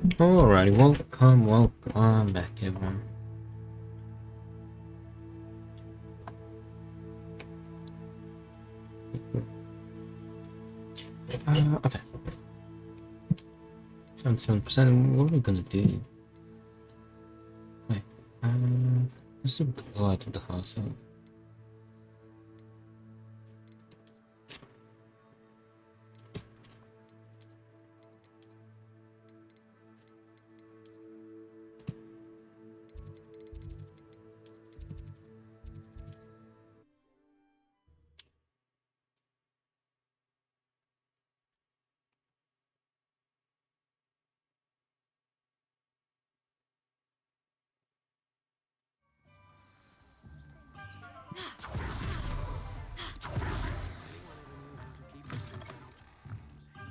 Alrighty, welcome back, everyone. Okay. 77%. What are we gonna do? Wait. Let's do the light of the house.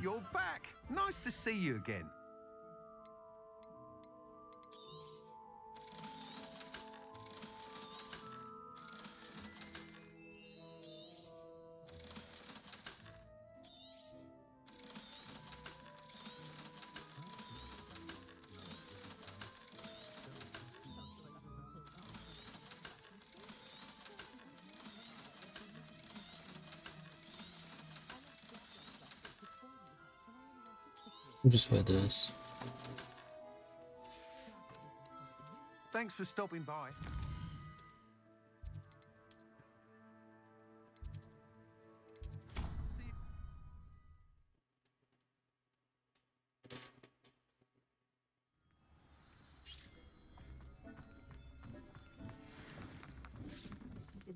You're back! Nice to see you again. We'll just wear this. Thanks for stopping by.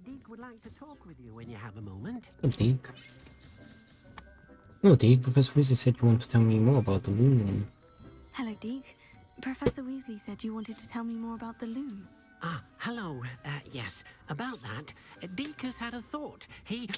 Deke would like to talk with you when you have a moment. Oh, Deke. Oh, Deke. Professor Weasley said you want to tell me more about the loom. Hello, Deke. Professor Weasley said you wanted to tell me more about the loom. Ah, hello. Yes, about that. Deke has had a thought. He...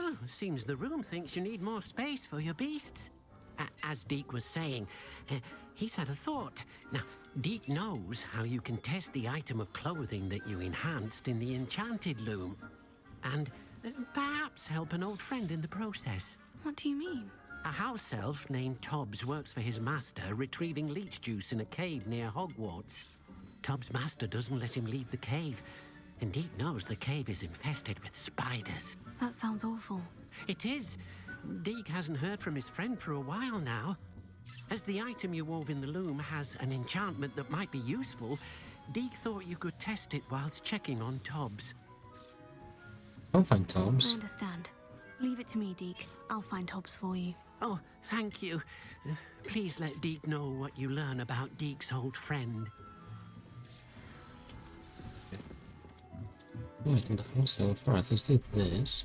Oh, seems the room thinks you need more space for your beasts. As Deke was saying, he's had a thought. Now, Deke knows how you can test the item of clothing that you enhanced in the enchanted loom. And perhaps help an old friend in the process. What do you mean? A house elf named Tobbs works for his master, retrieving leech juice in a cave near Hogwarts. Tobbs' master doesn't let him leave the cave, and Deke knows the cave is infested with spiders. That sounds awful. It is. Deke hasn't heard from his friend for a while now. As the item you wove in the loom has an enchantment that might be useful, Deke thought you could test it whilst checking on Tobbs. I'll find I Tobbs. understand. Leave it to me, Deke. I'll find Tobbs for you. Oh, thank you. Please let Deke know what you learn about Deke's old friend. Right, in the house elf. Alright, let's do this.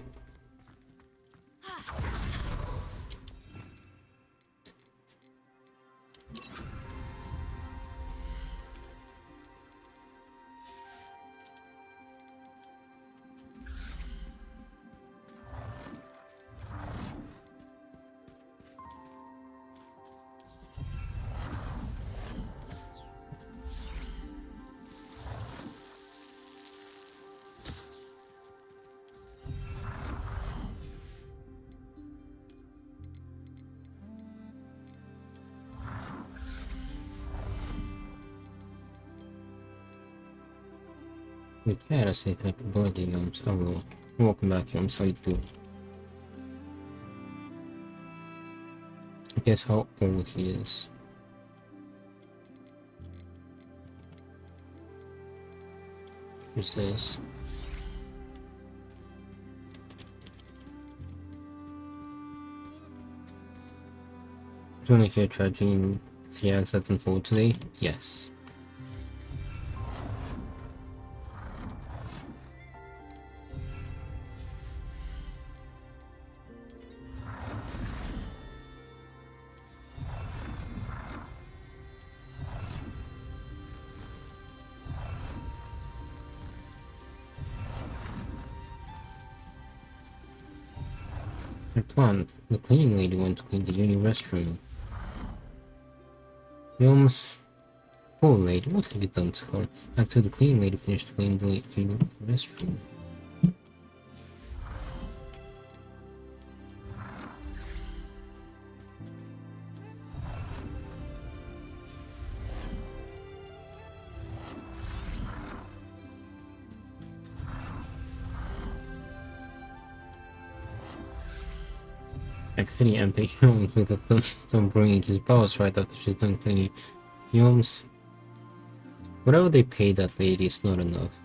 We gotta say happy birthday, Yums. I will. Welcome back, Yums. How you doing? Guess how old he is. Who's this? Do you want to hear tragedy in the acts that unfold today? Yes. Antoine, the cleaning lady went to clean the uni restroom. Yums, poor lady, what have you done to her? After the cleaning lady finished cleaning the uni restroom. Actually, empty Yums with a flintstone bringing his boss right after she's done cleaning. Yums, whatever they pay that lady is not enough.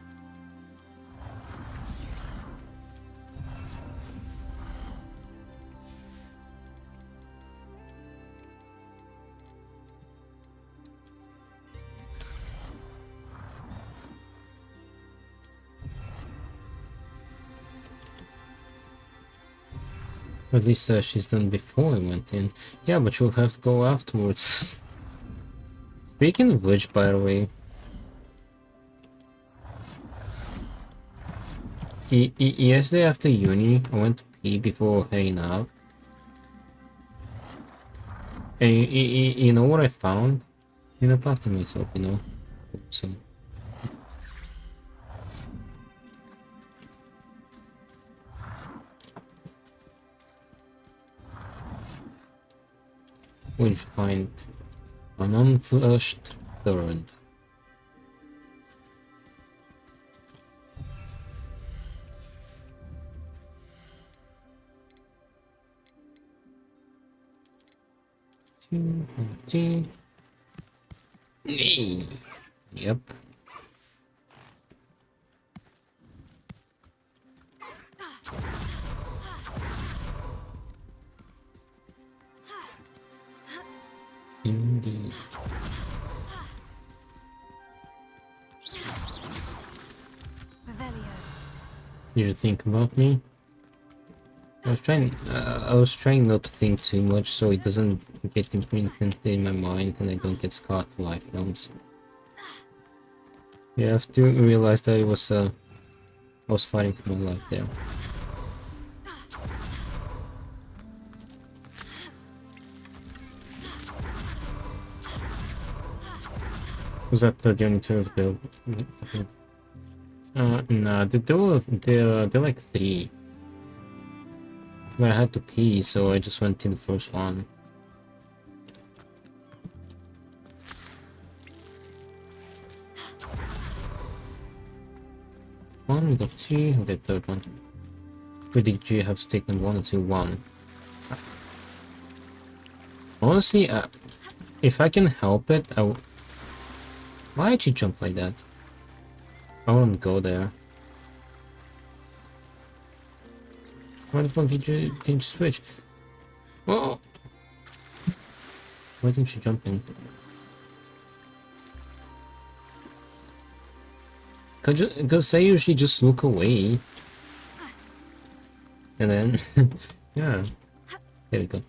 At least she's done before I went in. Yeah, but she'll have to go afterwards. Speaking of which, by the way, yesterday after uni, I went to pee before heading out. And you know what I found? You know, after myself, you know. So. What did you find? An unflushed third. Yep. Indeed. You think about me? I was trying not to think too much so it doesn't get imprinted in my mind and I don't get scarred for life, you know? So you have to realize that I was fighting for my life there. Was that the only two build? Nah, they're like 3. But I had to pee, so I just went to the first one. We got 2, we got third one. Where did you have taken 1 or 2? 1. Honestly, if I can help it, why did you jump like that? I won't go there. Why the fuck did you switch? Whoa! Why didn't you jump in? Cause I usually just look away. And then, yeah. There we go.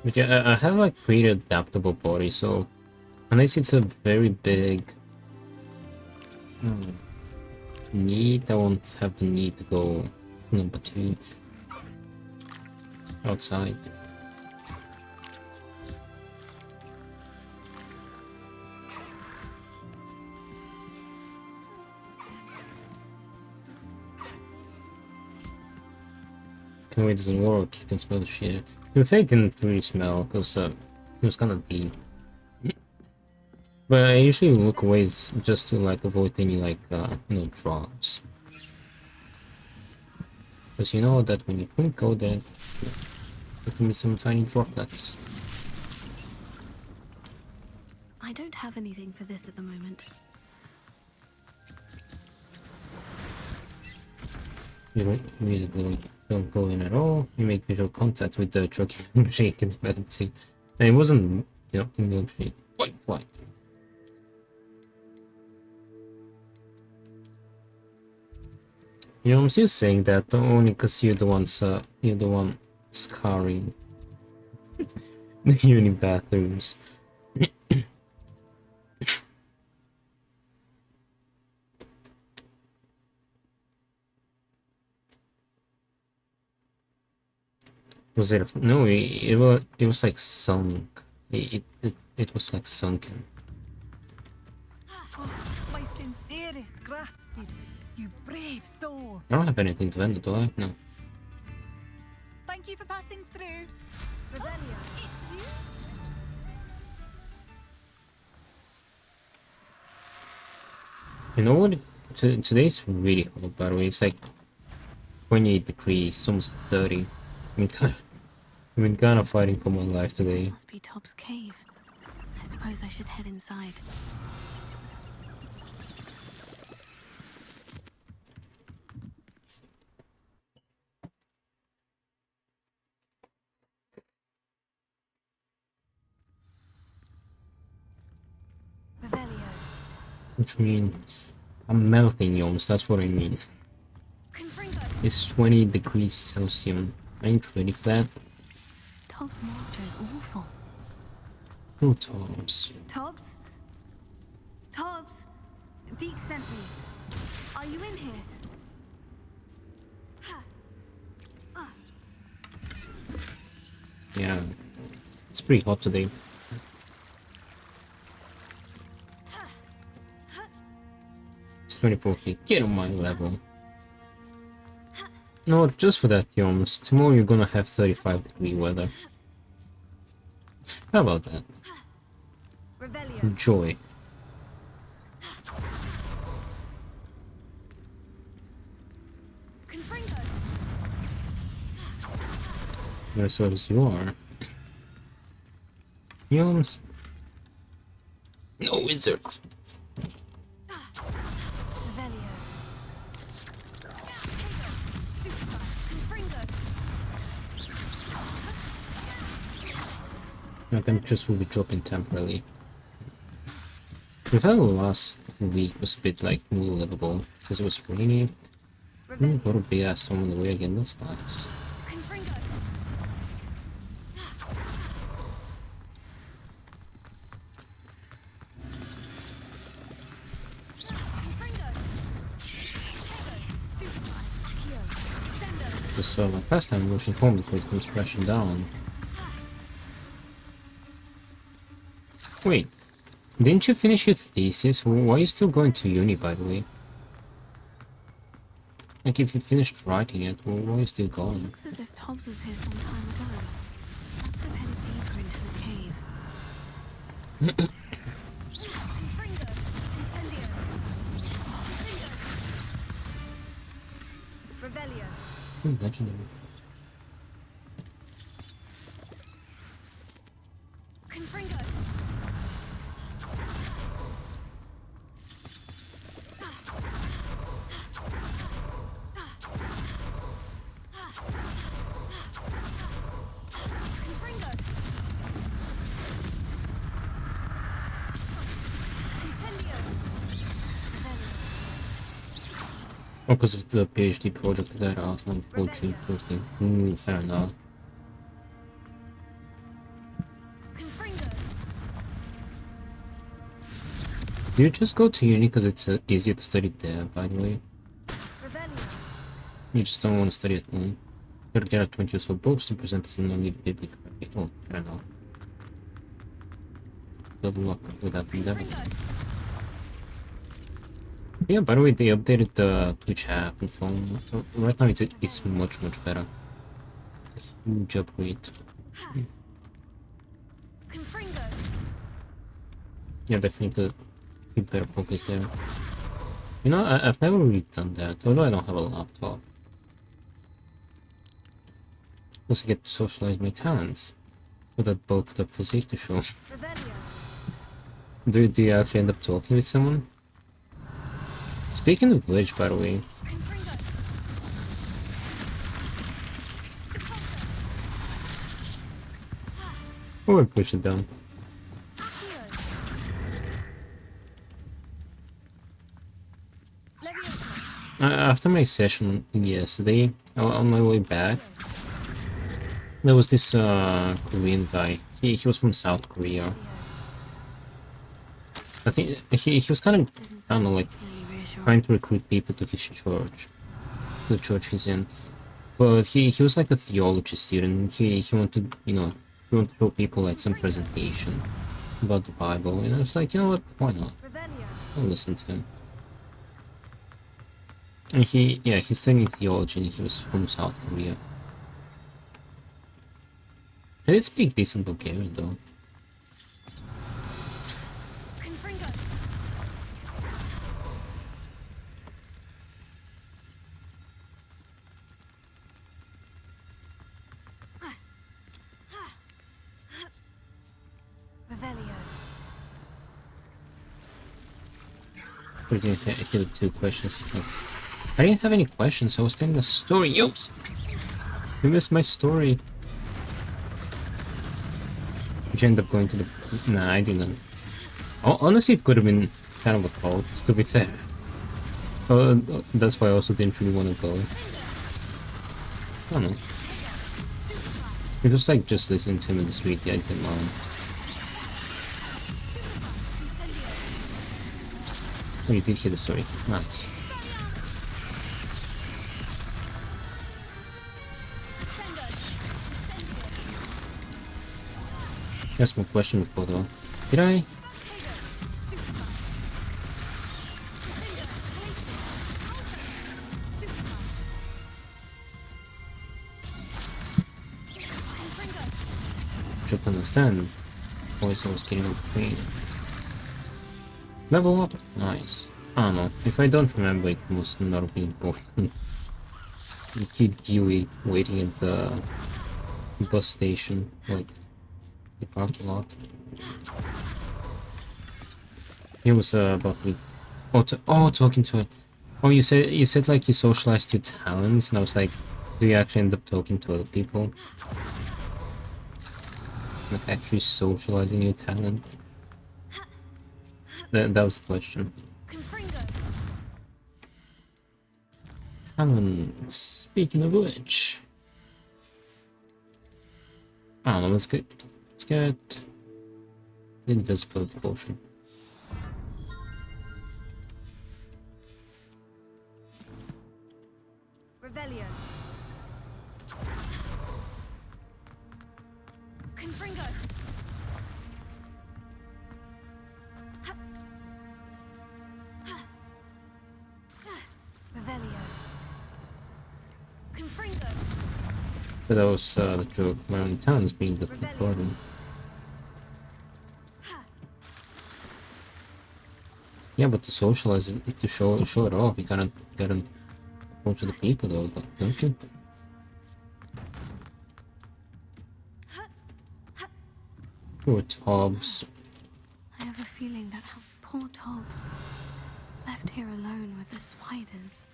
But yeah, I have like pretty adaptable body, so unless it's a very big need, I won't have the need to go number 2 outside. It doesn't work, you can smell the shit. In fact, it didn't really smell, because it was kind of deep. But I usually look away just to like avoid any like, you know, drops. Because you know that when you go there, there can be some tiny droplets. I don't have anything for this at the moment. You don't go in at all. You make visual contact with the truck shake ability. And it wasn't, you know, military. Flight. You know, I'm still saying that only because you're the one scarring the uni bathrooms. Was it? No, it was like sunk. It was like sunken. Oh, my sincerest gratitude, you brave soul. I don't have anything to vend, do I? No. Thank you for passing through. Revelia, it's you? You know what? Today's really hot, by the way. It's like 28 degrees, almost 30. I've been kind of fighting for my life today. This must be Tob's cave. I suppose I should head inside. Revelio. Which mean I'm melting, Yoms. That's what I mean. Confringo. It's 20 degrees Celsius. I ain't ready for that. Tob's master is awful. Who Toms? Tobbs? Tobbs? Deke sent me. Are you in here? Ha. Ah. Yeah. It's pretty hot today. It's 24 here. Get on my level. No, just for that, Yoms. Tomorrow you're gonna have 35-degree weather. How about that? Revelio. Enjoy. Confringo. You're so as you are. Yoms. No wizards. Revelio. Stupefy. Confringo. Your temperatures will be dropping temporarily. We felt last week was a bit like more livable because it was rainy. Got a big ass storm on the way again. That's nice. Confringo. Confringo. Stupefy. Accio. Sendo. Just my first time rushing home before it comes crashing down. Wait, didn't you finish your thesis? Why are you still going to uni, by the way? Like, if you finished writing it, why are you still going? Looks as if Tobbs was here some time ago. Must have headed deeper into the cave. Confringo. Incendio. Confringo. Revelio. Legendary. Confringo. Confringo. Incendio. Revelio. Oh, because of the PhD project that I asked on coaching posting. Fair enough. Confringo. Do you just go to uni because it's easier to study there, by the way? Revelio. You just don't want to study at home. You'll get a 20 or so books to present as an only biblical. Oh, fair enough. Good luck with that endeavor. Confringo. Yeah, by the way, they updated the Twitch app and phone. So right now it's much better. Huge upgrade. Confringo. Yeah, definitely be better focus there. You know, I've never really done that, although I don't have a laptop. Also get to socialize my talents. With that bulked up physique to show. Revelio. Do you actually end up talking with someone? Speaking of which, by the way, Confringo. or push it down. Accio. Leviosa. After my session yesterday, on my way back, there was this Korean guy. He was from South Korea. I think he was kind of, I don't know, like Clearly reassuring. trying to recruit people to his church, the church he's in. But he was like a theology student. He wanted, you know, he wanted to show people like some presentation about the Bible, and I was like, you know what, why not? Revelio. I'll listen to him. And he's studying theology, and he was from South Korea. He did speak decent Bulgarian though. Confringo. Revelio. But he had 2 questions. I didn't have any questions, I was telling a story. Oops! You missed my story. Did you end up going to the... Nah, I didn't. Honestly, it could have been kind of a cult, to be fair. That's why I also didn't really want to go. I don't know. It was like just listening to him in the street, yeah, I didn't mind. Oh, you did hear the story. Nice. That's my question before though. Did I? Should understand. Voice I was getting on the train. Level up? Nice. I don't know. If I don't remember, it must not be important. You keep Dewey waiting at the bus station, like the parking lot. He was about me. Talking to it. Oh, you said like you socialized your talents, and I was like, do you actually end up talking to other people? Like actually socializing your talent? That was the question. Speaking of which, I don't know. Let's get the invisibility potion. Revelio. Confringo. Revelio. Confringo. But that was the joke. My only talents being the garden. Yeah, but to socialize it, to show it off, you gotta approach the people though, don't you? Poor Tobbs. I have a feeling that poor Tobbs left here alone with the spiders.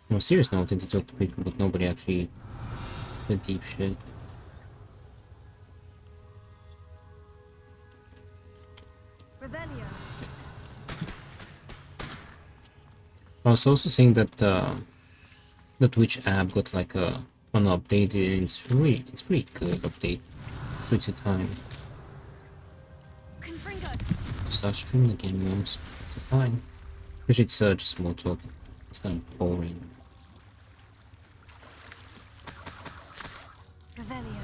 No, seriously, I wanted to talk to people, but nobody actually said deep shit. Revelio. I was also saying that the Twitch app got like an update, and it's pretty good update. So it's your time. Confringo. Start streaming again, once. So fine. Because it's just more talking. It's kind of boring. Revelio.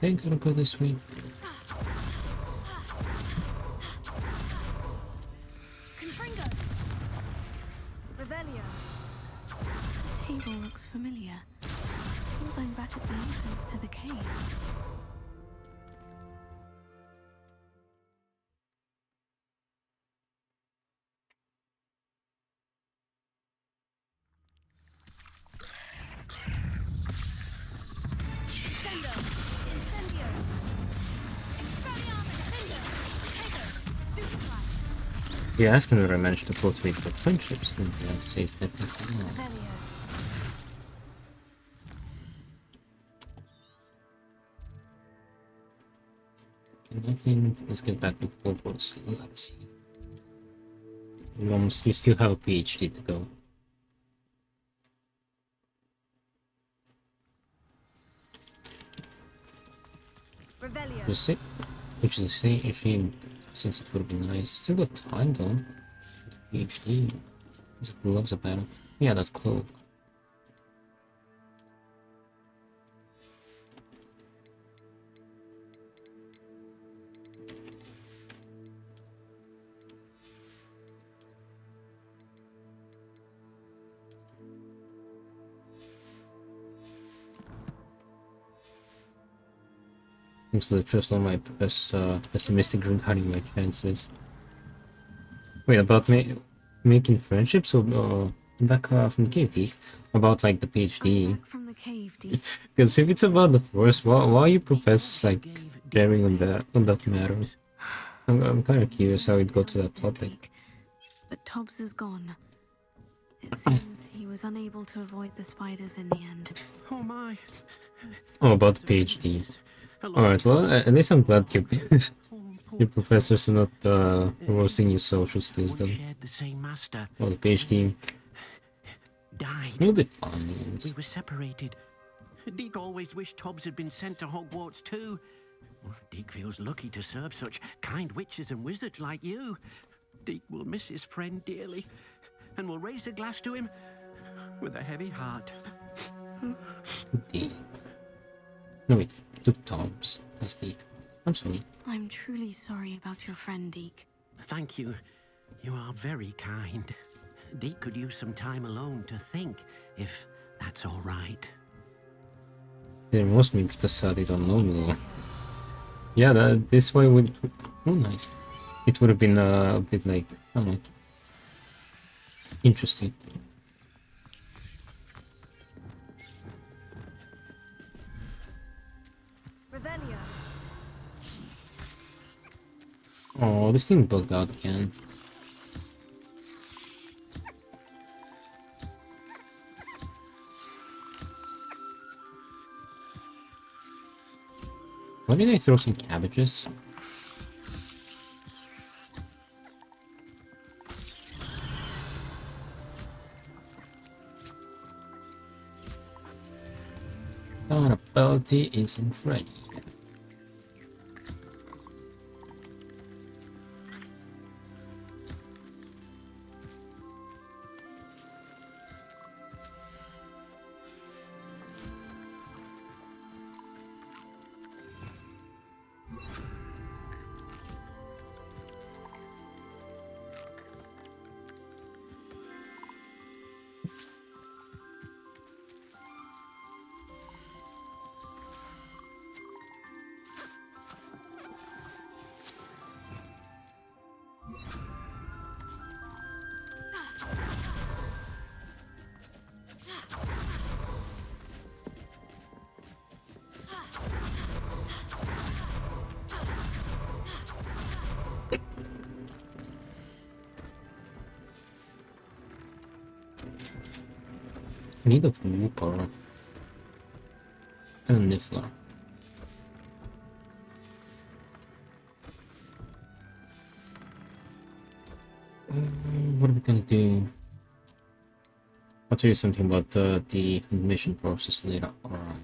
I ain't gonna go this way. Confringo. Revelio. The table looks familiar. Seems I'm back at the entrance to the cave. Incendio! Incendio! Expelliarmus! Finger! Tego! Stupefy! Yeah, asking whether I managed to cultivate good friendships, then yeah, safe that. Revelio. Nothing. Let's get back to Hogwarts Legacy. You still have a PhD to go. Revelio. Just say, which is a shame since it would be nice. Still got time though. PhD. Is it gloves are better? Yeah, that cloak. Thanks for the trust on my pessimistic regarding my chances. Wait, about making friendships or back from the cave, Deke? About like the I'm PhD? back from the cave, Deke. Because if it's about the first, why are you professors like sharing on that matter? I'm kind of curious how it got to that topic. Deke, but Tobbs is gone. It seems he was unable to avoid the spiders in the end. Oh my. Oh, about the PhD. Hello. Alright, well, at least I'm glad your Poor professors are not roasting your social skills once then. shared the same master. Well, the PhD, Died. you'll be fine. We were separated. Deke always wished Tobbs had been sent to Hogwarts too. Deke feels lucky to serve such kind witches and wizards like you. Deke will miss his friend dearly, and will raise a glass to him with a heavy heart. Deke. No wait, to Tobbs. That's Deke. I'm sorry. I'm truly sorry about your friend, Deke. Thank you. You are very kind. Deke could use some time alone to think, if that's all right. They roast me because they don't know me. Yeah, this way would... Oh, nice. It would have been a bit like, I don't know, interesting. Revelio. Oh, this thing bugged out again. Why did I throw some cabbages? Our ability isn't ready. I need a Wooper and a Niffler. What are we gonna do? I'll tell you something about the admission process later on.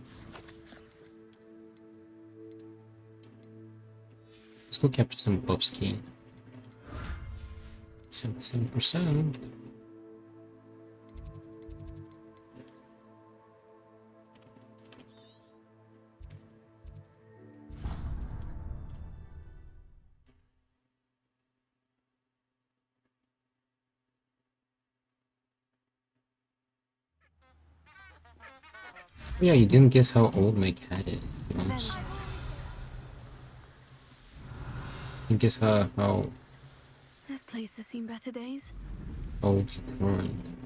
Let's go capture some buff skin. 77%. Yeah, you didn't guess how old my cat is. You know? Revelio. You guess how This place has seen better days. old he turned.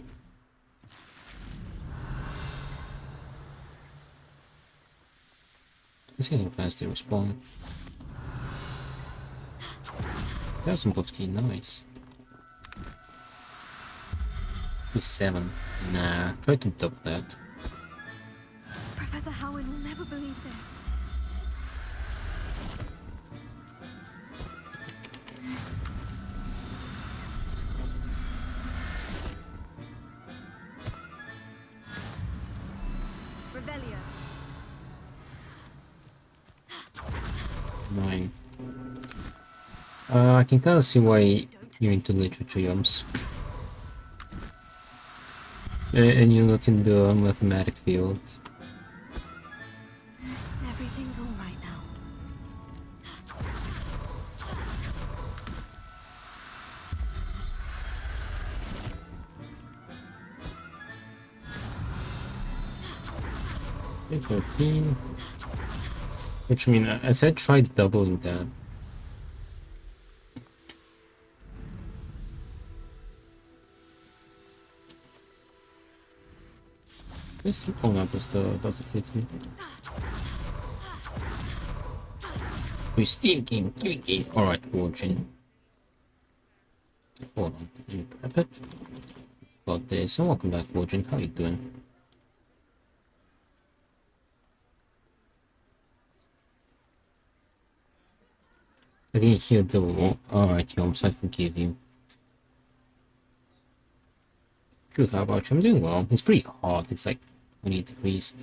Let's see how fast they respawn. There's some buff key, nice. He's 7. Nah, try to double that. Professor Howard will never believe this. Revelio. 9. I can kind of see why you're into literature, Yums. And you're not in the mathematic field. Everything's all right now. Okay, 13. Which I mean, I said try doubling that. This, oh no, that's the flicker. We still game. Alright, Warden. Hold on, let me prep it. Got this, and welcome back, Warden. How you doing? I didn't hear the wall. Alright, Yoms, I forgive you. Good, how about you? I'm doing well. It's pretty hot, it's like 20 degrees.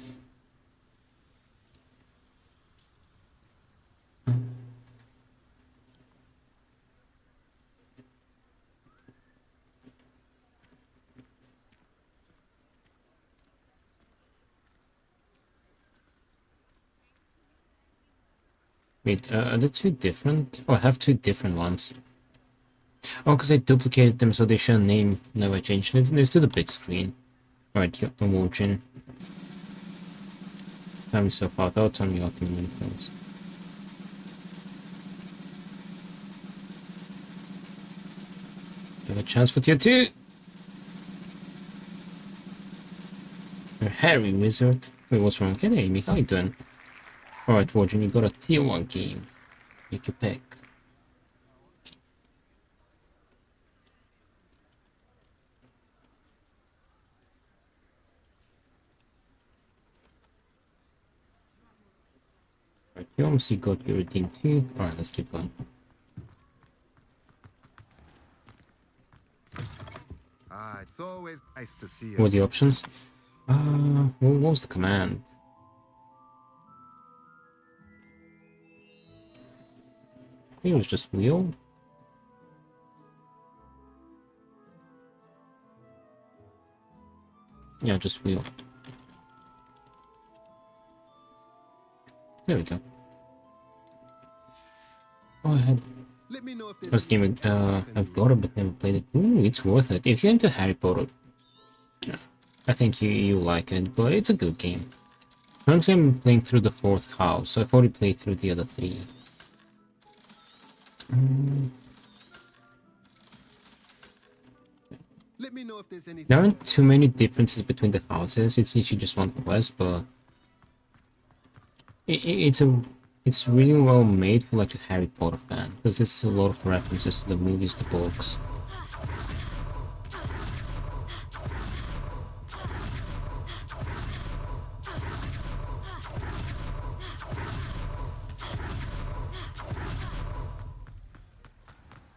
Wait, are they two different? Oh, I have two different ones. Oh, because I duplicated them so they should name never changed. Let's do the big screen. Alright, I'm watching. Time yourself out. I'll tell you out in a minute. Have a chance for tier 2. Harry Wizard. Wait, what's wrong? Hey, Amy, how you doing? Alright, Warden, you got a tier 1 game. Make your pick. Alright, you obviously got your redeem too. Alright, let's keep going. It's always nice to see you. What are the options? What was the command? I think it was just wheel. Yeah, just wheel. There we go. Oh, I had Let me know if there's first game I've got it but never played it. Ooh, it's worth it. If you're into Harry Potter, yeah, I think you like it, but it's a good game. Currently I'm playing through the 4th house, so I've already played through the other 3. Let me know if there's anything. There aren't too many differences between the houses, it's usually just one quest, but it's really well made for like a Harry Potter fan, because there's a lot of references to the movies, the books.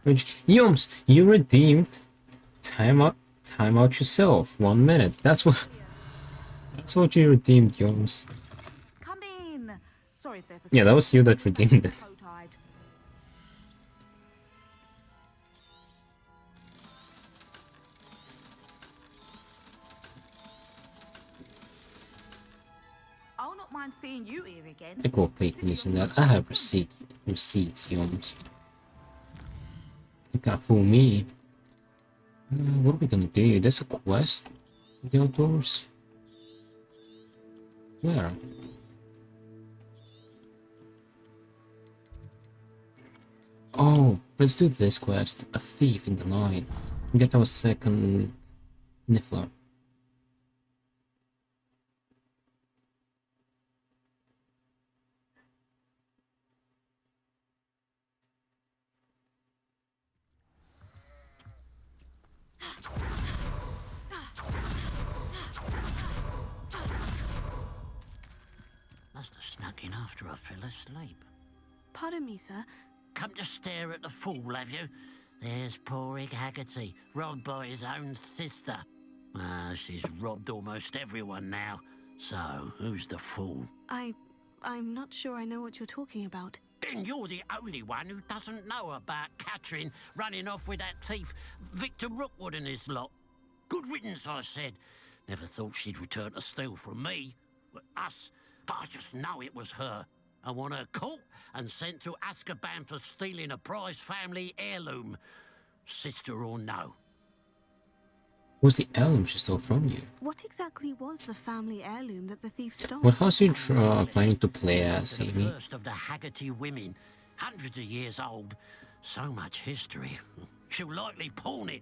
Which, Yums, you redeemed time out yourself. 1 minute. That's what you redeemed, Yums. Come in. Sorry if there's a Yeah, that was you that redeemed it. Toe-tied. I'll not mind seeing you here again. I got paid using that. I have receipts, Yums. You can't fool me. What are we gonna do? There's a quest in the outdoors. Where? Oh, let's do this quest. A thief in the night. Get our second Niffler. Must have snuck in after I fell asleep. Pardon me, sir. Come to stare at the fool, have you? There's poor Ig Haggerty, robbed by his own sister. Ah, she's robbed almost everyone now. So, who's the fool? I'm not sure I know what you're talking about. Then you're the only one who doesn't know about Catherine running off with that thief Victor Rookwood and his lot. Good riddance, I said. Never thought she'd return to steal from me, us, but I just know it was her. I want her caught and sent to Azkaban for stealing a prize family heirloom, sister or no. What's the heirloom she stole from you? What exactly was the family heirloom that the thief stole? What house are you planning to play as, The Amy? first of the Haggerty women, hundreds of years old. So much history. She'll likely pawn it.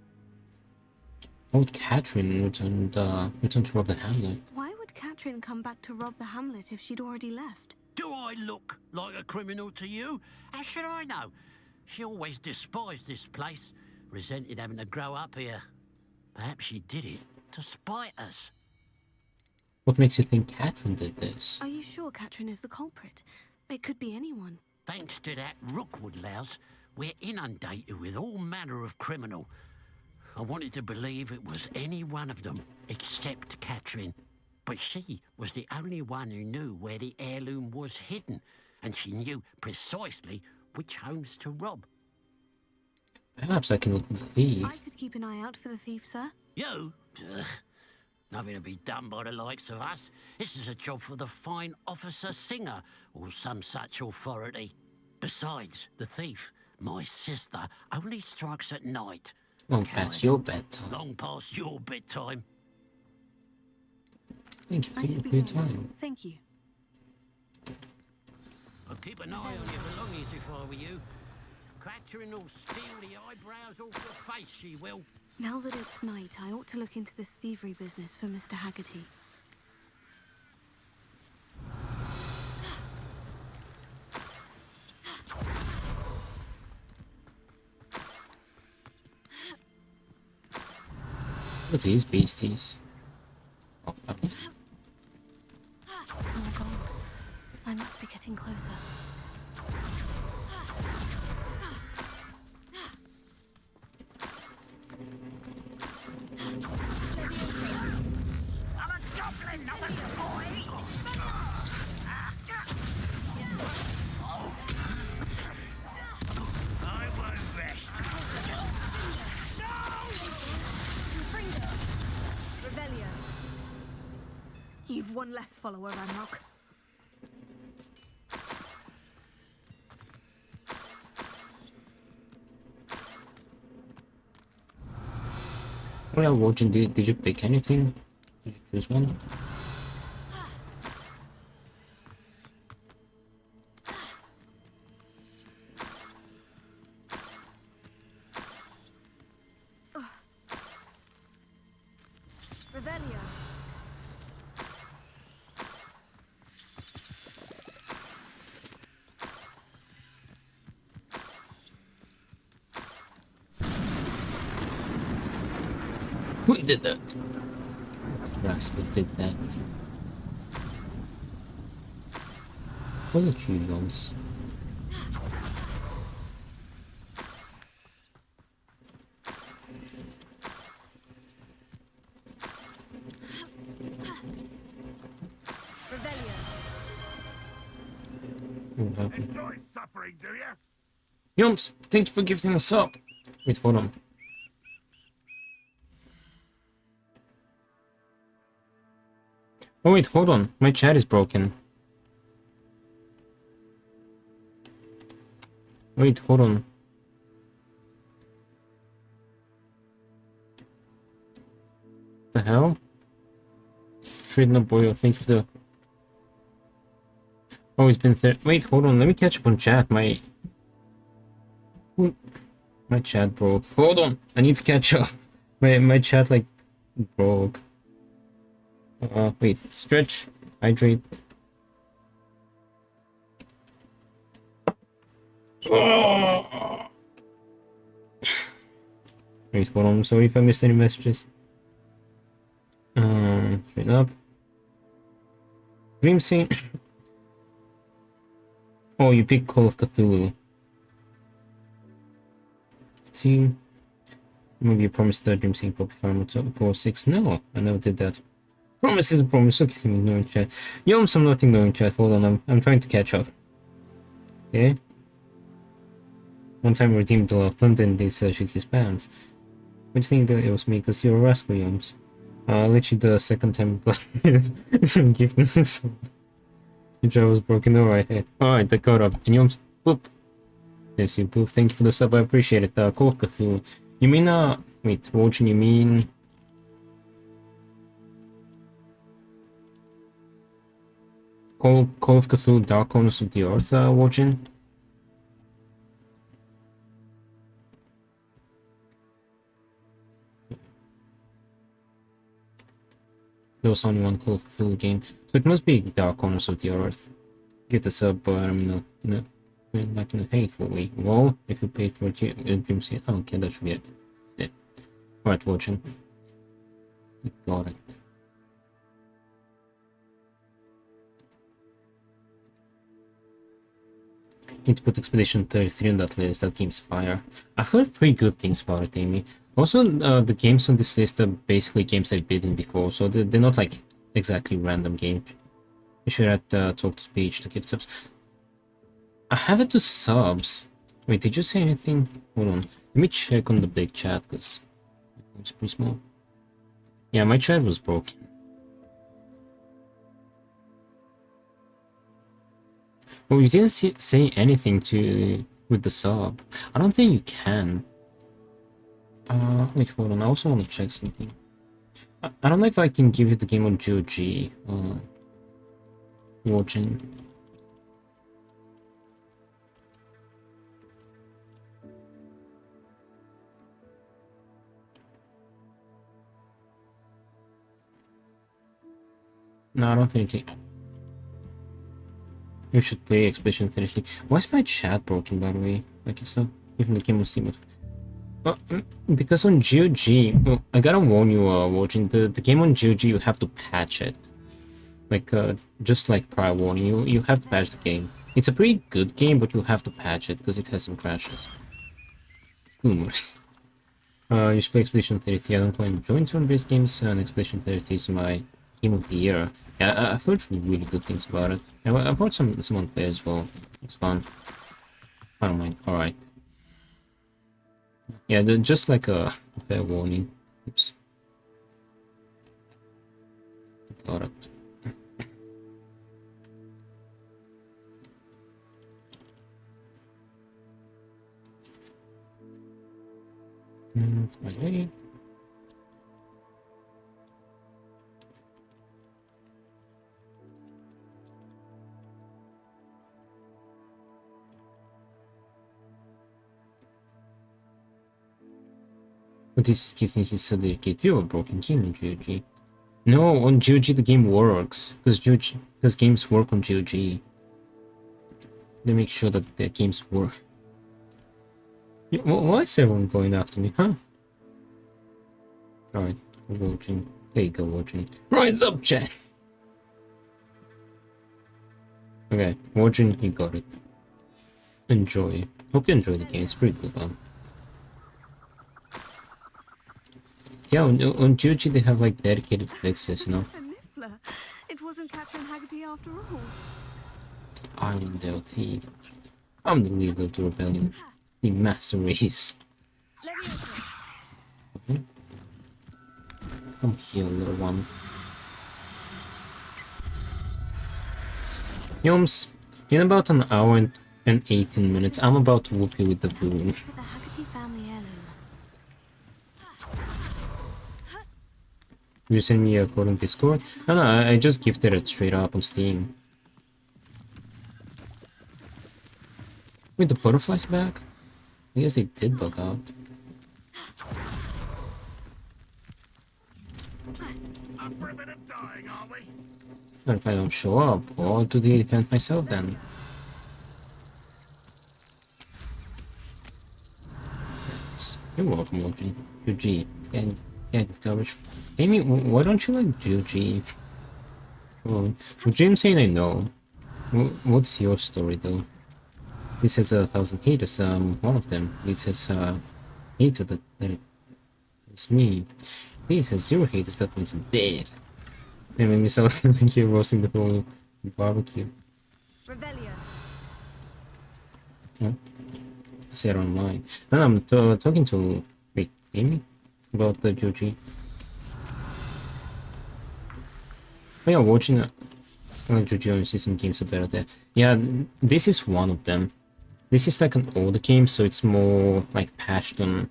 How would Catherine return to rob the hamlet? Why would Catherine come back to rob the hamlet if she'd already left? Do I look like a criminal to you? How should I know? She always despised this place, resented having to grow up here. Perhaps she did it to spite us. What makes you think Catherine did this? Are you sure Catherine is the culprit? It could be anyone. Thanks to that Rookwood louse, we're inundated with all manner of criminal. I wanted to believe it was any one of them, except Catherine. But she was the only one who knew where the heirloom was hidden, and she knew precisely which homes to rob. Perhaps I can look for the thief. I could keep an eye out for the thief, sir. You? Ugh. Nothing to be done by the likes of us. This is a job for the fine officer Singer, or some such authority. Besides, the thief, my sister, only strikes at night. Long past your bedtime. Long past your bedtime. Thank you I for should be your going. time. Thank you. I'd keep an eye on your belongings if I were you. Catherine will steal the eyebrows off your face, she will. Now that it's night, I ought to look into this thievery business for Mr. Haggerty. Look at these beasties. Oh, More gold. I must be getting closer. I'm a goblin, not a toy! I won't rest. Revelio. You've one less follower, Ranrock. well, watching, did you pick anything? Did you choose one? Revelio. Who did that? Rascal did that. Was it you guys? Revelio. What happened? Enjoy suffering, do you? Yums, thank you for gifting us up. Wait, hold on. Oh wait, hold on. My chat is broken. Wait, hold on. The hell? Fridna Boyo, thank you for the... Oh, it's been wait, hold on, let me catch up on chat. My chat broke. Hold on, I need to catch up. My chat like broke. Wait, stretch, hydrate. Oh! Wait, hold on, I'm sorry if I missed any messages. Straighten up. Dream scene. Oh, you picked Call of Cthulhu. See, maybe you promised the Dream scene copy farm Core 6. No, I never did that. Promise is a promise. Okay, ignoring chat. Yo, I'm not ignoring chat. Hold on, I'm trying to catch up. Okay, One time redeemed the love London, they shoot his pants. What do you think that it was me? Because you're a rascal, Yums. Literally the second time some giftness. Your jaw was broken, alright. Alright, I caught up. And Yums, boop. Yes, you boop. Thank you for the sub, I appreciate it. Call of Cthulhu. You mean, wait, Watching, you mean... Call of Cthulhu Dark Corners of the Earth, Watching? There was only one Call of Cthulhu game, so it must be Dark Corners of the Earth. Get the sub, like in a hateful way. Well, if you pay for it, Dream City. Oh, okay, that should be it. Yeah. Right, Watching. You got it. Need to put Expedition 33 on that list. That game's fire. I've heard pretty good things about it, Amy. Also, the games on this list are basically games I've beaten before, so they're not like exactly random games. You should add talk to speech to give subs. I have it to subs. Wait, did you say anything? Hold on. Let me check on the big chat, because it's pretty small. Yeah, my chat was broken. Well, you didn't say anything with the sub. I don't think you can. Wait, hold on. I also want to check something. I don't know if I can give you the game on GOG. Watching. No, I don't think it. You should play Expedition 33. Why is my chat broken, by the way? Like, it's not even the game on Steam. Because on GOG, well, I gotta warn you, watching the game on GOG, you have to patch it. Like, just like prior warning, you have to patch the game. It's a pretty good game, but you have to patch it because it has some crashes. Boomers. You should play Expedition 33. I don't play enjoying turn-based games, and Expedition 33 is my game of the year. Yeah, I've heard really good things about it. I've heard someone play as well. It's fun. I don't mind. Alright. Yeah, just like a fair warning. Oops. Got it. Okay. But this keeps thinking he's so dedicated. You have a broken game in GOG. No, on GOG the game works. Because games work on GOG. They make sure that the games work. Yeah, why is everyone going after me, huh? Alright, watching. There you go, watching. Rise up, chat! Okay, watching, you got it. Enjoy. Hope you enjoy the game, it's pretty good one. Yeah, on GOG they have like dedicated fixes, you know? It wasn't Captain Haggerty after all. Irondale Thief. I'm the leader of the rebellion. The master race. Okay. Come here, little one. Yoms, in about an hour and 18 minutes, I'm about to whoop you with the broom. The Haggerty family heirloom. Did you send me a code on Discord? No, I just gifted it straight up on Steam. Wait, the butterfly's back? I guess they did bug out. But if I don't show up, I'll do the event myself then. Yes. You're welcome, watching. GG. Yeah, coverage. Amy, why don't you like GG? Oh, would James saying I know? What's your story though? This has 1,000 haters. One of them. This has hater that it's me. This has 0 haters. That means I'm dead. They made me sound like you're roasting the whole barbecue. Rebellion. Yeah. see it online. And I'm talking to wait, Amy about the GOG. Oh yeah, watching like GOG obviously some games are better there. Yeah, this is one of them. This is like an older game, so it's more like patched on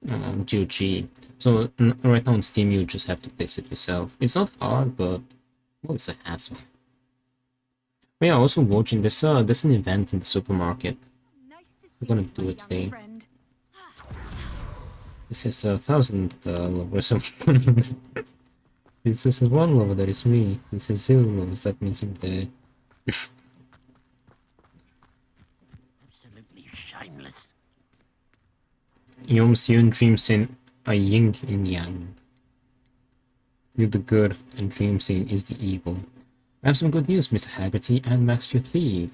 GOG. So right now on Steam you just have to fix it yourself. It's not hard, but well, it's a hassle. But yeah, also watching there's an event in the supermarket. Nice to We're see gonna you, do my it young today. friend. This is 1,000 lovers. This is one lover, that is me. This is 0 lovers, that means I'm dead. Absolutely shameless. Yom Seon dreams in a yin and yang. You're the good, and dreams in is the evil. I have some good news, Mr. Haggerty and Max your thief.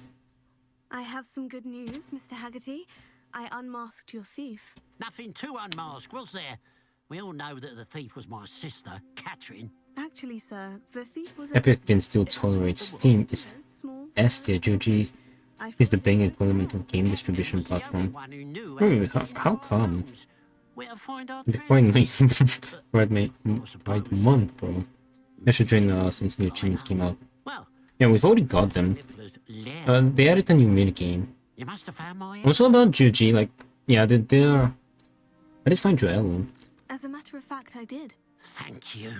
I have some good news, Mr. Haggerty. I unmasked your thief. Nothing to unmask, was there? We all know that the thief was my sister, Catherine. Actually, sir, the thief was Epic can still tolerate Steam is small. S tier. GOG is the Bing equivalent of game distribution platform. How come? Where to find our Bitcoin treasures. right month, bro. I should join since new achievements came out. Well, Yeah, we've already got them. Niffler's lair. They added a new minigame. You must have found my Also about GOG, like, yeah, they're... I did find Joel. As a matter of fact, I did. Thank you.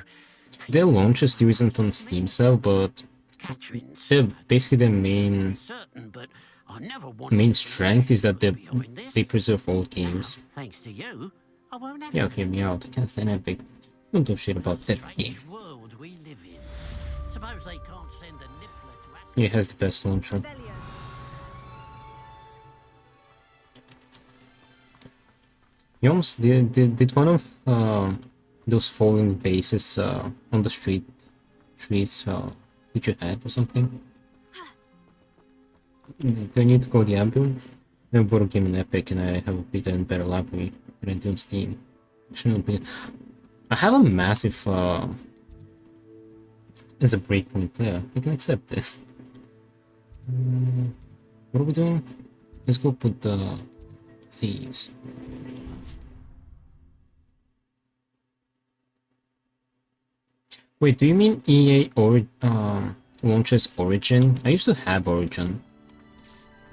Their launcher still isn't on Steam cell, but Catherine's they're basically their main certain, but I never wanted main to strength is that behind this. they preserve old games. Thanks to you, I won't have Yeah, to hear me out. I can't stand Epic. Don't do shit about that game. strange world we live in. Suppose they can't send a Niffler to act. It has the best launcher. Velio. Yoms, did one of those falling vases on the streets hit your head or something? Do I need to call the ambulance? I bought a game on Epic and I have a bigger and better library than I do on Steam. Shouldn't be. I have a massive as a breakpoint player. I can accept this. What are we doing? Let's go put the thieves. Wait, do you mean EA or launches Origin? I used to have Origin.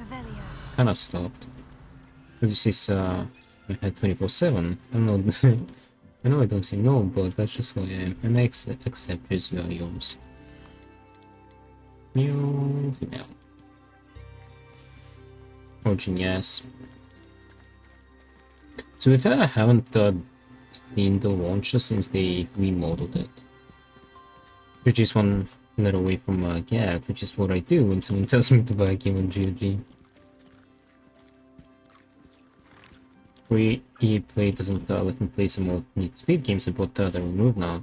Velio. Kinda stopped. But this is I had 24/7. I don't know. I know I don't say no, but that's just who I am. And I accept his values. New female. Origin, yes. To be fair, I haven't seen the launcher since they remodeled it. Which is one letter away from a gag, which is what I do when someone tells me to buy a game on GOG. Free EA Play doesn't let me play some more Need Speed games, but they're removed now.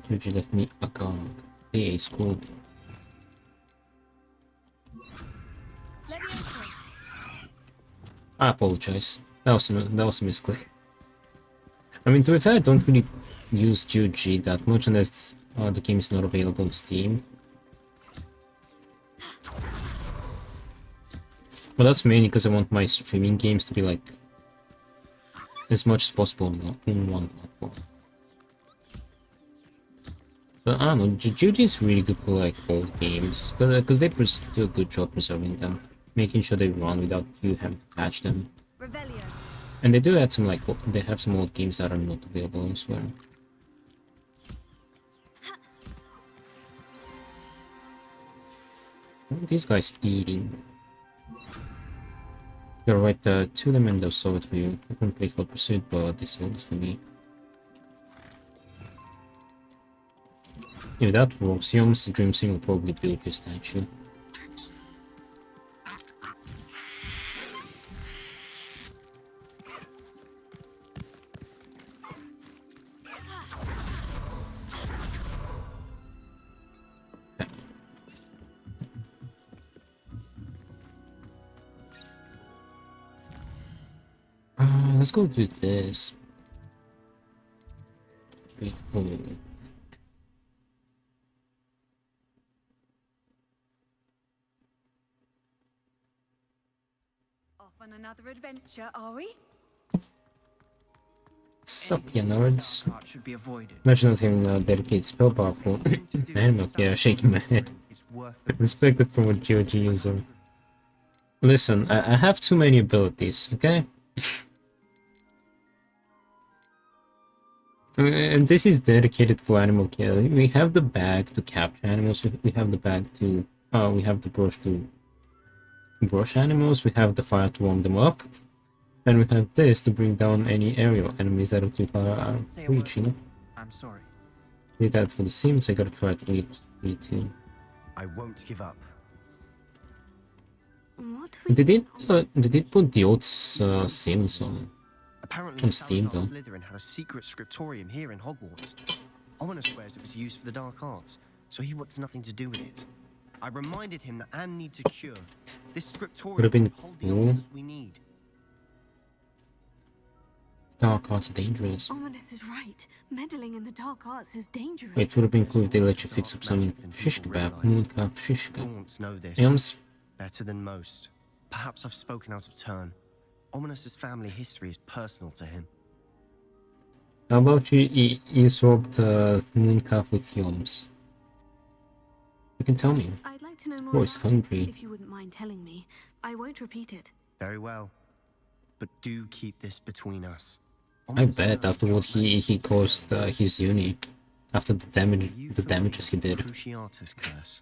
GOG left me a gong. EA school. Leviosa. I apologize. That was a misclick. I mean, to be fair, I don't really use GOG that much unless the game is not available on Steam. But that's mainly because I want my streaming games to be like as much as possible on one platform. But I don't know, GOG is really good for like old games because they do a good job preserving them, making sure they run without you having to patch them. Revelio. And they do add some like they have some old games that are not available elsewhere. What are these guys eating? You're right, two of them and they'll solve it for you. I couldn't play Hot Pursuit, but this is for me. If that works, Yom's Dream Sim will probably build your statue. Let's go do this. Oh. On another adventure, are we? Sup, you nerds. Dark art should be avoided. Imagine not having a dedicated spell powerful. Animal, yeah, shaking my head. It's worth the risk. Respected from a GOG user. Listen, I have too many abilities, okay? And this is dedicated for animal killing. We have the bag to capture animals. We have the bag to... we have the brush to brush animals. We have the fire to warm them up. And we have this to bring down any aerial enemies that are too far out of Say a word. reach, you know? I'm sorry. Did that for the Sims, I gotta try to read too. I won't give up. What we Did it put the old Sims on? Apparently, On Steam, Salazar though. Slytherin had a secret scriptorium here in Hogwarts. Ominous swears it was used for the dark arts, so he wants nothing to do with it. I reminded him that Anne needs a cure. This scriptorium Would have been will hold the cool. answers we need. Dark arts are dangerous. Ominous is right. Meddling in the dark arts is dangerous. It would have been cool if they let you There's fix more up some magic than shish people kebab, realise. mooncalf shish kebab. Gaunts know this Yums. better than most. Perhaps I've spoken out of turn. Ominous's family history is personal to him. How about you swapped mooncalf with Yums? You can tell me. I'd like to know more Boy's about it, hungry. if you wouldn't mind telling me. I won't repeat it. Very well. But do keep this between us. I bet after what he caused his uni, after the damages he did. Cruciatus curse.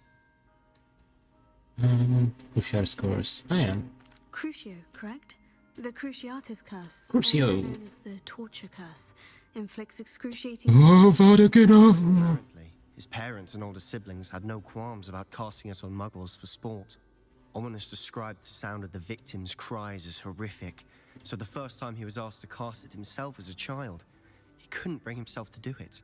Cruciatus curse. I am. Crucio, correct? The Cruciatus curse. Crucio. also known as the torture curse. Inflicts excruciating... Apparently, his parents and older siblings had no qualms about casting it on muggles for sport. Ominous described the sound of the victims' cries as horrific, so the first time he was asked to cast it himself as a child, he couldn't bring himself to do it.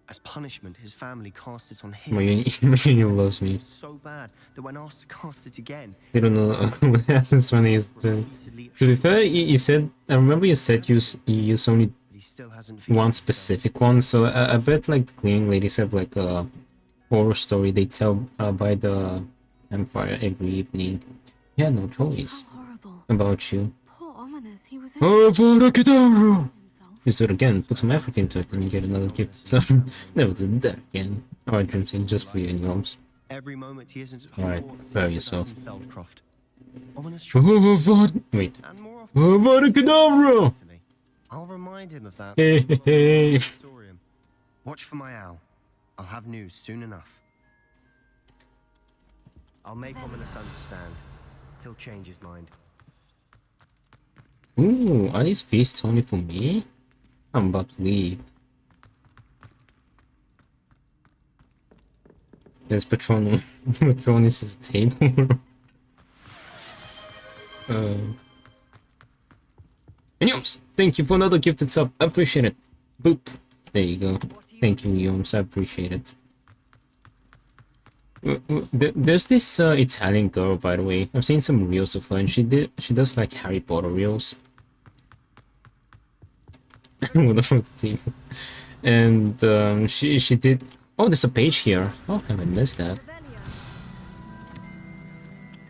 As punishment, his family cast it on him. My uni loves me. So bad that when asked to cast it again, They don't know what happens when they use the... repeatedly To be fair, you said... I remember you said you use only he still hasn't one forgiven specific one, so I bet like the cleaning ladies have like a horror story they tell by the campfire every evening. He had no choice How horrible. about you. Poor Ominous, he was... Avada-kedavra! himself. Use it again, put some effort into it and you get another gift. So, never did that again. Alright, Dreamsing, just for you and yours. Every moment he isn't at Alright, Hogwarts prepare seems with us yourself. in Feldcroft. Ominous tries Wait. and more often Avada-kedavra! to me. I'll remind him of that. Hey, hey, hey. Scriptorium. Watch for my owl. I'll have news soon enough. I'll make Ominous understand. He'll change his mind. Ooh, are these feasts only for me? I'm about to leave. There's Patronus. Patronus' table. And Yoms, thank you for another gifted sub. I appreciate it. Boop. There you go. Thank you, Yoms. I appreciate it. There's this Italian girl, by the way. I've seen some reels of her, and she does like Harry Potter reels. What the fuck, team? And she did. Oh, there's a page here. Oh, I haven't missed that.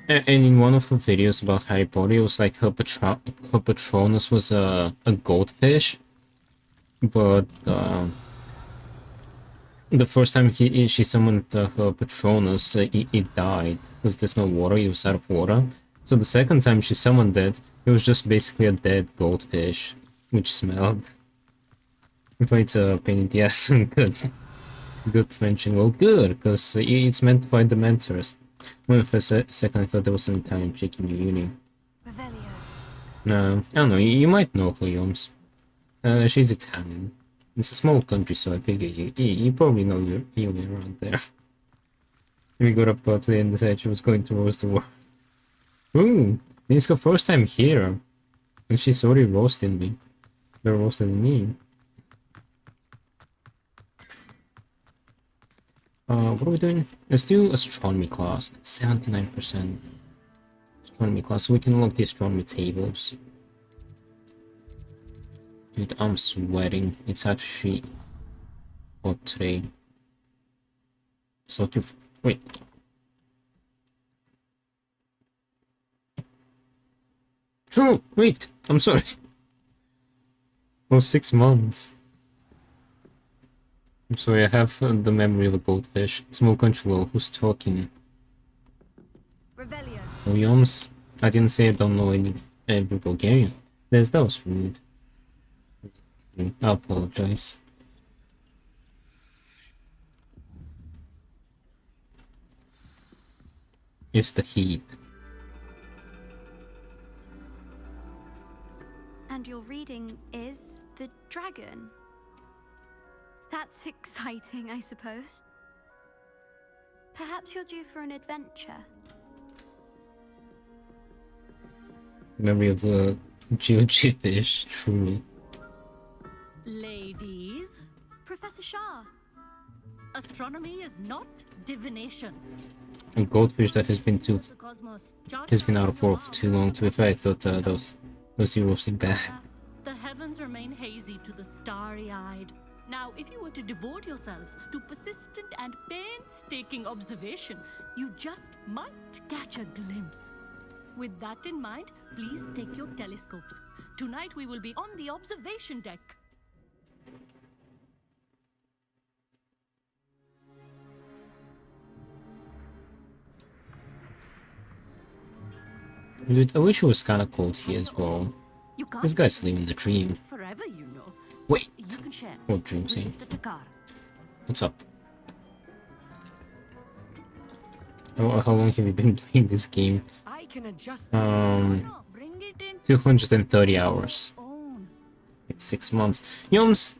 And in one of her videos about Harry Potter, it was like her Patronus was a goldfish, but the first time she summoned her Patronus, it died because there's no water. It was out of water. So the second time she summoned it, it was just basically a dead goldfish, which smelled. If it's a pain in the ass, good Frenching. Well, good, because it's meant to fight the mentors. When for a second I thought there was an Italian chick in your uni. No, I don't know, you might know her, Yoms. She's Italian. It's a small country, so I figure you probably know your way around there. We got up today and decided she was going to roast the world. Ooh, it's her first time here. And she's already roasting me. They're roasting me. What are we doing? Let's do astronomy class. 79%. Astronomy class, so we can unlock the astronomy tables. Dude, I'm sweating. It's actually hot today. So to wait. True! Wait! I'm sorry. Oh, 6 months. I'm sorry, I have the memory of a goldfish. Small control, who's talking? Revelio. Williams? I didn't say I don't know every Bulgarian. That was rude. I apologize. It's the heat. And your reading is the dragon. That's exciting, I suppose. Perhaps you're due for an adventure. Memory of a GOG fish, true. Ladies, Professor Shah. astronomy is not divination. A goldfish that has been The cosmos, out of water for too long. To be fair, I thought those zeros seemed bad. the heavens remain hazy to the starry-eyed. Now, if you were to devote yourselves to persistent and painstaking observation, you just might catch a glimpse. With that in mind, please take your telescopes. Tonight we will be on the observation deck. Dude, I wish it was kinda cold here as well. You can't This guy's living the dream. forever, you know. Wait! You can share. What dream scene? Mr. Takar. What's up? How long have you been playing this game? I can adjust. Bring it in 230 hours. own. It's 6 months. Yoms!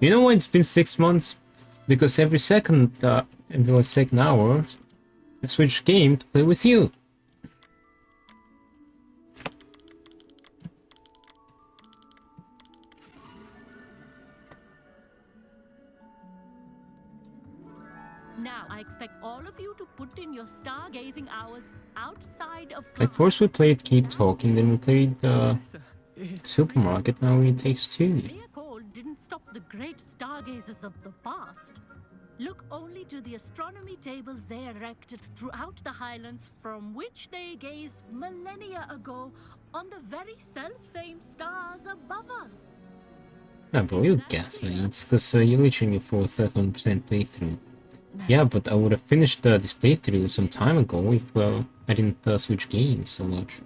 You know why it's been 6 months? Because every second hour, I switch game to play with you. Now, I expect all of you to put in your stargazing hours outside of Like class. first we played Keep Talking, then we played Supermarket, now it takes 2. Mere cold didn't stop the great stargazers of the past. Look only to the astronomy tables they erected throughout the highlands from which they gazed millennia ago on the very self-same stars above us. Yeah, bro, you're gaslighting. It's because you're literally your 4th 100% playthrough. Yeah, but I would have finished this playthrough some time ago if I didn't switch games so much.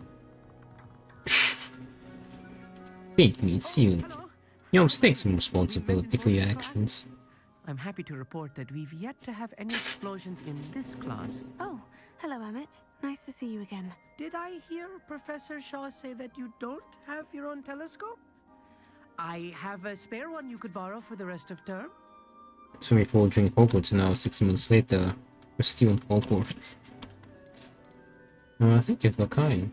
Take me, it's you. Take some responsibility for your actions. I'm happy to report that we've yet to have any explosions in this class. Oh, hello, Emmett. Nice to see you again. Did I hear Professor Shaw say that you don't have your own telescope? I have a spare one you could borrow for the rest of term. So before during Hogwarts, and now 6 months later, we're still in Hogwarts. Thank you for kind.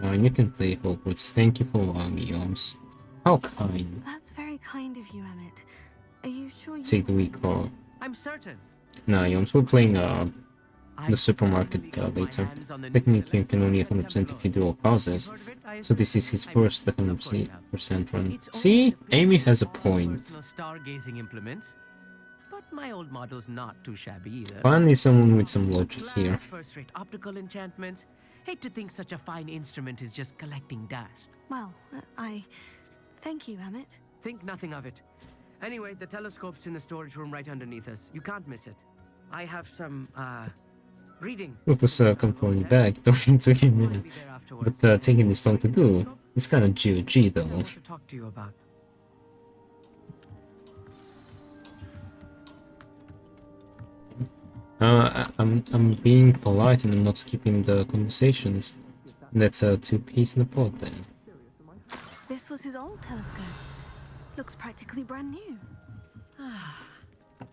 And you can play Hogwarts. Thank you for allowing me, Yoms. How kind. That's very kind of you, Emmett. Are you sure you... Take the week off. I'm certain. Nah, Yoms, we're playing the supermarket later. Technically, you can only 100% if you do all pauses. So this is his first 100% run. See? Amy has a point. Stargazing implements, but my old model's not too shabby either. Finally, someone with some logic here. First-rate optical enchantments. Hate to think such a fine instrument is just collecting dust. Well, I... Thank you, Emmett. Think nothing of it. Anyway, the telescope's in the storage room right underneath us. You can't miss it. I have some, reading. It was confirming back, don't take a minute. But taking this long to do, it's kind of GOG though. What to talk to you about. I'm being polite and I'm not skipping the conversations. That's 2 peas in the pod then. This was his old telescope. Looks practically brand new.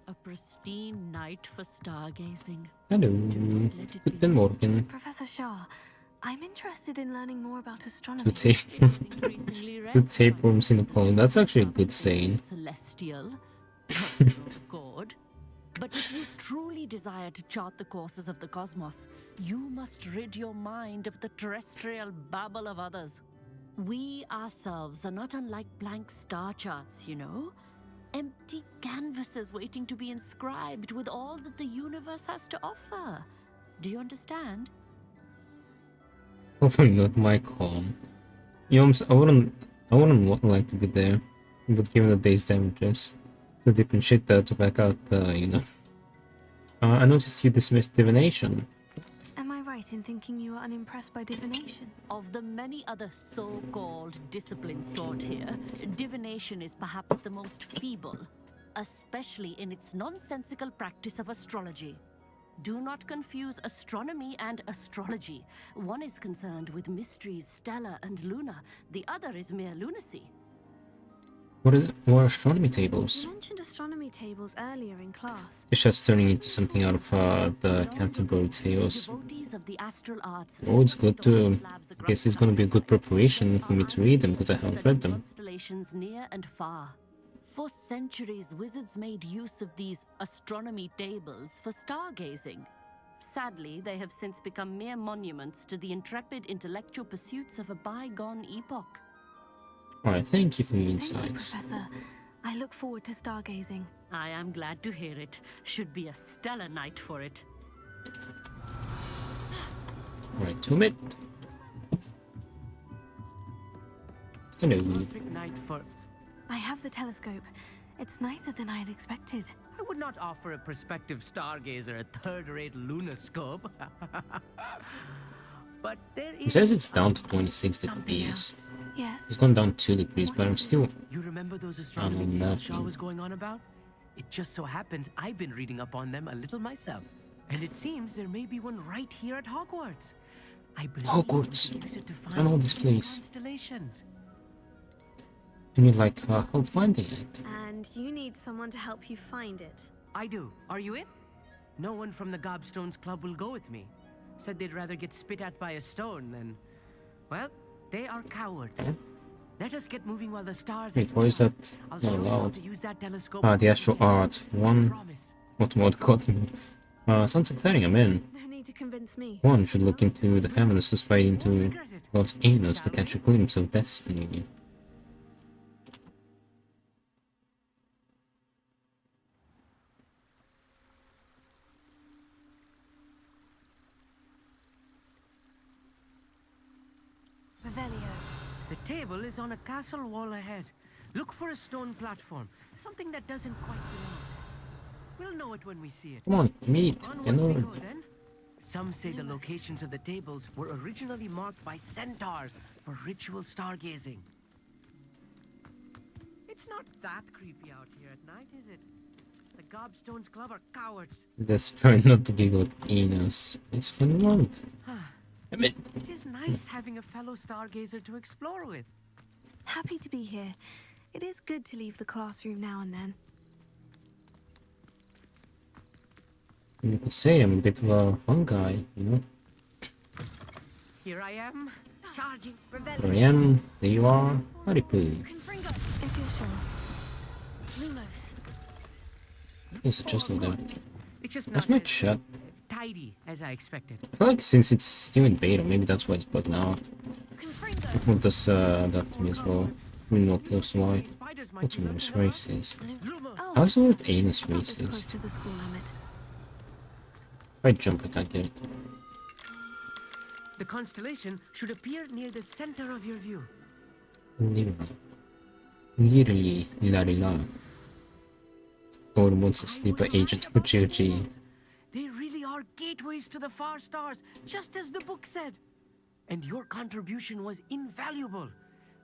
A pristine night for stargazing. Hello. Guten Morgen. Professor Shah, I'm interested in learning more about astronomy. To tape, the tapeworms in the pod. That's actually a good saying. Celestial, not God. But if you truly desire to chart the courses of the cosmos, you must rid your mind of the terrestrial babble of others. We ourselves are not unlike blank star charts, you know? Empty canvases waiting to be inscribed with all that the universe has to offer. Do you understand? Hopefully not my calm. You know, I wouldn't like to be there, but given the day's damages, too deep in shit to back out, you know. I noticed you dismissed divination. Am I right in thinking you are unimpressed by divination? Of the many other so-called disciplines taught here, divination is perhaps the most feeble, especially in its nonsensical practice of astrology. Do not confuse astronomy and astrology. One is concerned with mysteries, stellar and lunar. The other is mere lunacy. What are astronomy tables? You mentioned astronomy tables earlier in class. It's just turning into something out of the Canterbury Tales. Devotees of the astral arts. Oh, it's good to... I guess it's gonna be a good preparation for me to read them, because I haven't read them. Constellations near and far. For centuries, wizards made use of these astronomy tables for stargazing. Sadly, they have since become mere monuments to the intrepid intellectual pursuits of a bygone epoch. Alright, thank you for your Thank you, insights. Professor. I look forward to stargazing. I am glad to hear it. Should be a stellar night for it. Alright, to it. Hello. Perfect night for... I have the telescope. It's nicer than I had expected. I would not offer a prospective stargazer a third-rate lunoscope. But there is... It says it's down to 26 something degrees. else. Yes. It's gone down 2 degrees, but I'm still... You remember those astronomy I'm tables Shaw nothing. was going on about? It just so happens I've been reading up on them a little myself. And it seems there may be one right here at Hogwarts. I believe Hogwarts. you can use it to I find know this place. constellations. And you'd like help finding it. And you need someone to help you find it. I do. Are you in? No one from the Gobstones Club will go with me. Said they'd rather get spit at by a stone than... Well, they are cowards. Let us get moving while the stars are Wait, why is still. that I'll not show you how allowed? to use that telescope. Ah, the astral arts. One... Promise. What mod got me? Sounds exciting, I'm in. No need to convince me. One should look into the heavens to spy into regret it. God's anus to catch a glimpse of destiny. Revelio. The table is on a castle wall ahead. Look for a stone platform. Something that doesn't quite belong. We'll know it when we see it. Come on, meet, you Onwards we know. go then. Some say the locations of the tables were originally marked by centaurs for ritual stargazing. It's not that creepy out here at night, is it? The Gobstones Club are cowards. Let's try not to giggle at anus. It's fun one. I mean, It is nice having a fellow stargazer to explore with. Happy to be here. It is good to leave the classroom now and then. you could say I'm a bit of a fun guy, you know? Here I am, charging. There I am, there you are, Haripoo. Confringo, if you're sure. Lumos. It's just of them. It's just That's not my as chat. tidy as I expected. I feel like since it's still in beta, maybe that's why it's bugging out. Confringo. What does that to me as well? I mean, not close why. Spiders might What's be worse, lurking around. racist? Lumos. Oh, How's the word anus not this close racist? to the school limit. If I jump, I can't get it. The constellation should appear near the center of your view. Literally. Literally, la. God wants a sleeper agent for GOG. They really are gateways to the far stars, just as the book said. And your contribution was invaluable.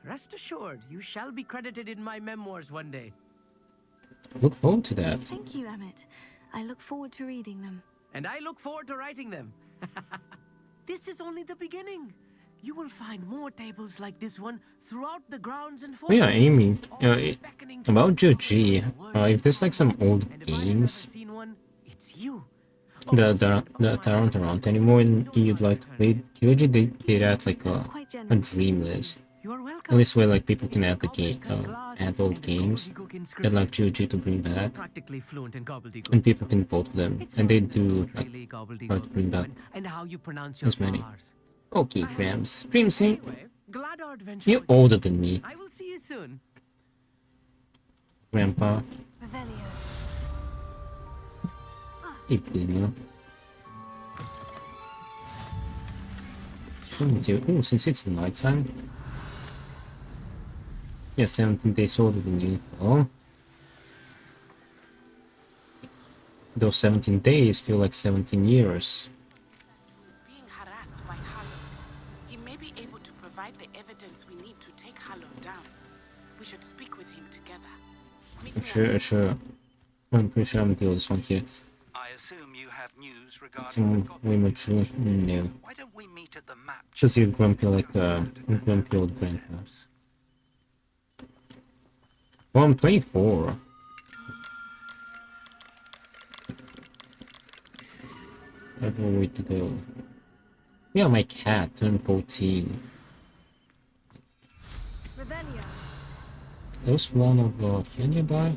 Rest assured, you shall be credited in my memoirs one day. Look forward to that. Thank you, Emmett. I look forward to reading them. And I look forward to writing them. This is only the beginning. You will find more tables like this one throughout the grounds and Oh yeah, Amy. all beckoning to About us. GOG, if there's like some old And if I have ever games seen one, it's you. that aren't around anymore and you'd like to play, GOG they did add like That's quite a generous. dream list. You are welcome. And this way like people can add the game, add old games that like GOG to bring back, Practically fluent in gobbledygook. and people can vote for them, It's and they all do like really try to gobbledygook bring back and how you pronounce your as many. R's. Okay, Grams. Dream Sync, Anyway, glad our adventure you're was- older than me, I will see you soon. Grandpa. Revelio. Hey, Boomer. Oh, since it's nighttime. Yeah, 17 days older than you. Oh. Those 17 days feel like 17 years. He's being harassed by Harlow. He may be able to provide the evidence we need to take Harlow down. We should speak with him together. Meet me at Sure. I'm pretty sure I'm gonna deal with this one here. I assume you have news regarding Some way more true. No. Why don't we meet at the map? Just you're grumpy like a grumpy old grandpa. Well, I'm 24. I have a way to go. Yeah, my cat turned 14. Revelio. There's one of here nearby.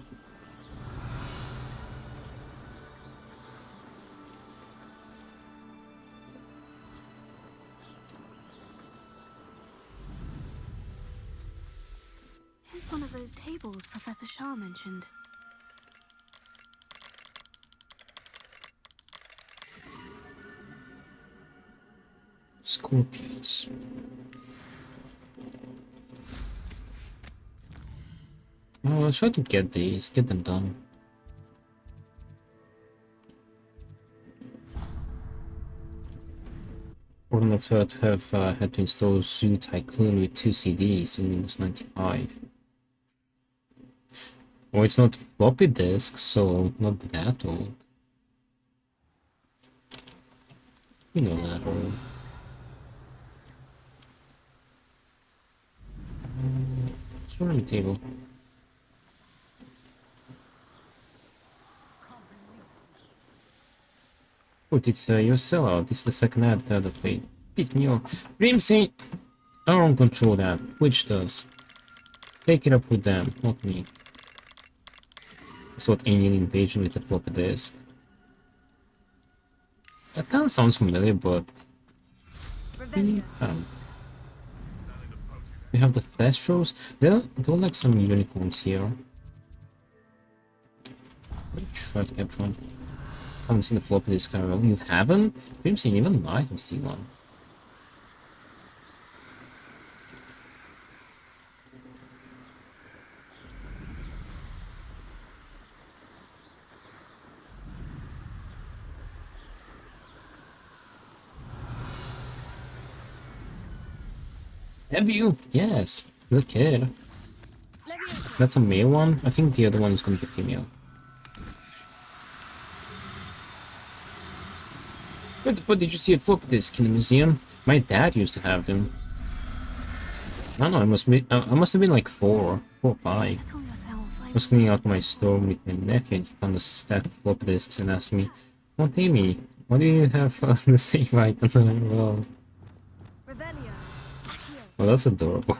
Here's one of those tables Professor Shah mentioned. Scorpions. Oh, I'll try to get these, get them done. Wouldn't have thought to have had to install Zoo Tycoon with 2 CDs in Windows 95. Well, it's not floppy disk, so not that old. You know that old. Stormy table. Oh, it's your sellout. It's the second ad that I played. Beat me up. Rimsey! I don't control that. Which does? Take it up with them, not me. It's what alien invasion with the floppy disk. That kind of sounds familiar, but... We have the Thestros. There are like some unicorns here. Try to capture one. I haven't seen the floppy disk carrier. You haven't? Crimson, even I have seen one. Have you? Yes, as a kid. That's a male one. I think the other one is going to be female. But did you see a floppy disk in the museum? My dad used to have them. I don't know. I must have been like 4 or 5. I was cleaning out my store with my nephew, and he found a stack of floppy disks and asked me, "What, Amy? Why do you have the same item?" Well, well, that's adorable.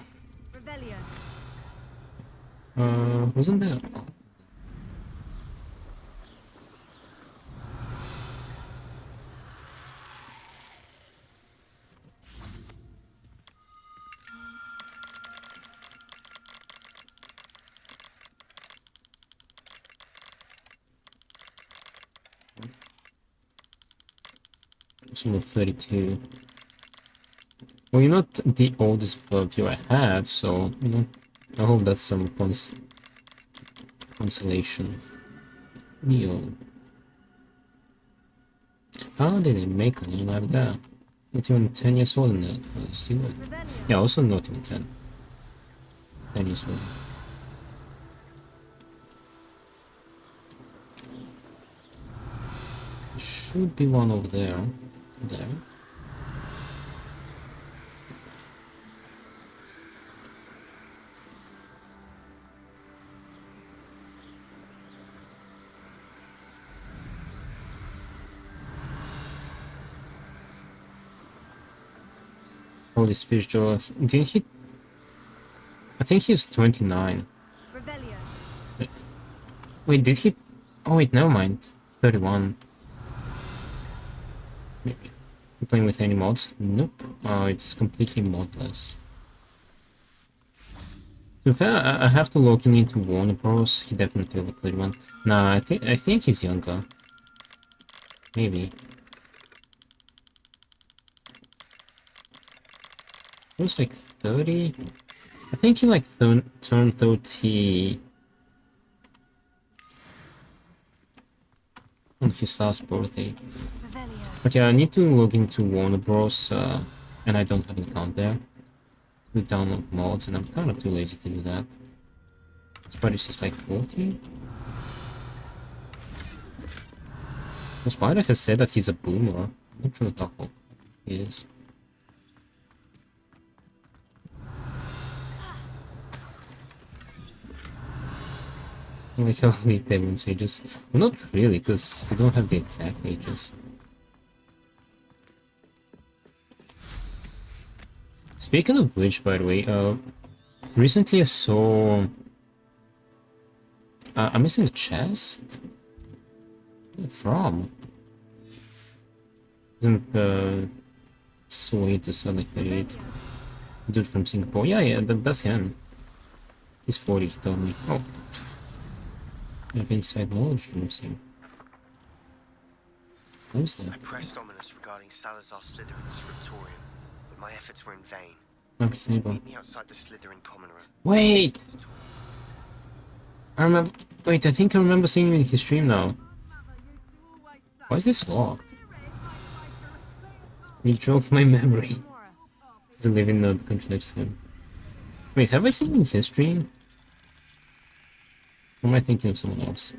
Wasn't that? Some 32. Well, you're not the oldest viewer I have, so, you know, I hope that's some consolation. Neo. How did they make a name out of that? Not even 10 years old in that. Let's see what. Yeah, also not even 10. 10 years old. Should be one over there. There. Oh, this fish jaw. Didn't he? I think he's 29. Wait, did he? Oh wait, never mind. 31. Maybe. You playing with any mods? Nope. Oh, it's completely modless. To be fair, I have to log in into Warner Bros. He definitely over 31. Nah, I think he's younger. Maybe. It was like 30. I think he like turned 30 on his last birthday. But yeah, I need to log into Warner Bros. And I don't have an account there to download mods, and I'm kind of too lazy to do that. Spider is like 40. The Spider has said that he's a boomer. I'm not sure what he is. Like how late everyone's ages. Well, not really, because we don't have the exact ages. Speaking of which, by the way, recently I saw... I'm missing a chest? Where from? Isn't the Sweet the Sonic 38 dude from Singapore? Yeah, that's him. He's 40, he told me. Oh. I have inside knowledge from him. What was that? I pressed ominous regarding Salazar Slytherin's scriptorium, but my efforts were in vain. No, he's neighbor. Meet me outside the Slytherin common room. Wait! I remember. Wait, I think I remember seeing him in his stream now. Why is this locked? You drove my memory. He's a living node country next to him. Wait, have I seen him in his stream? Or am I thinking of someone else?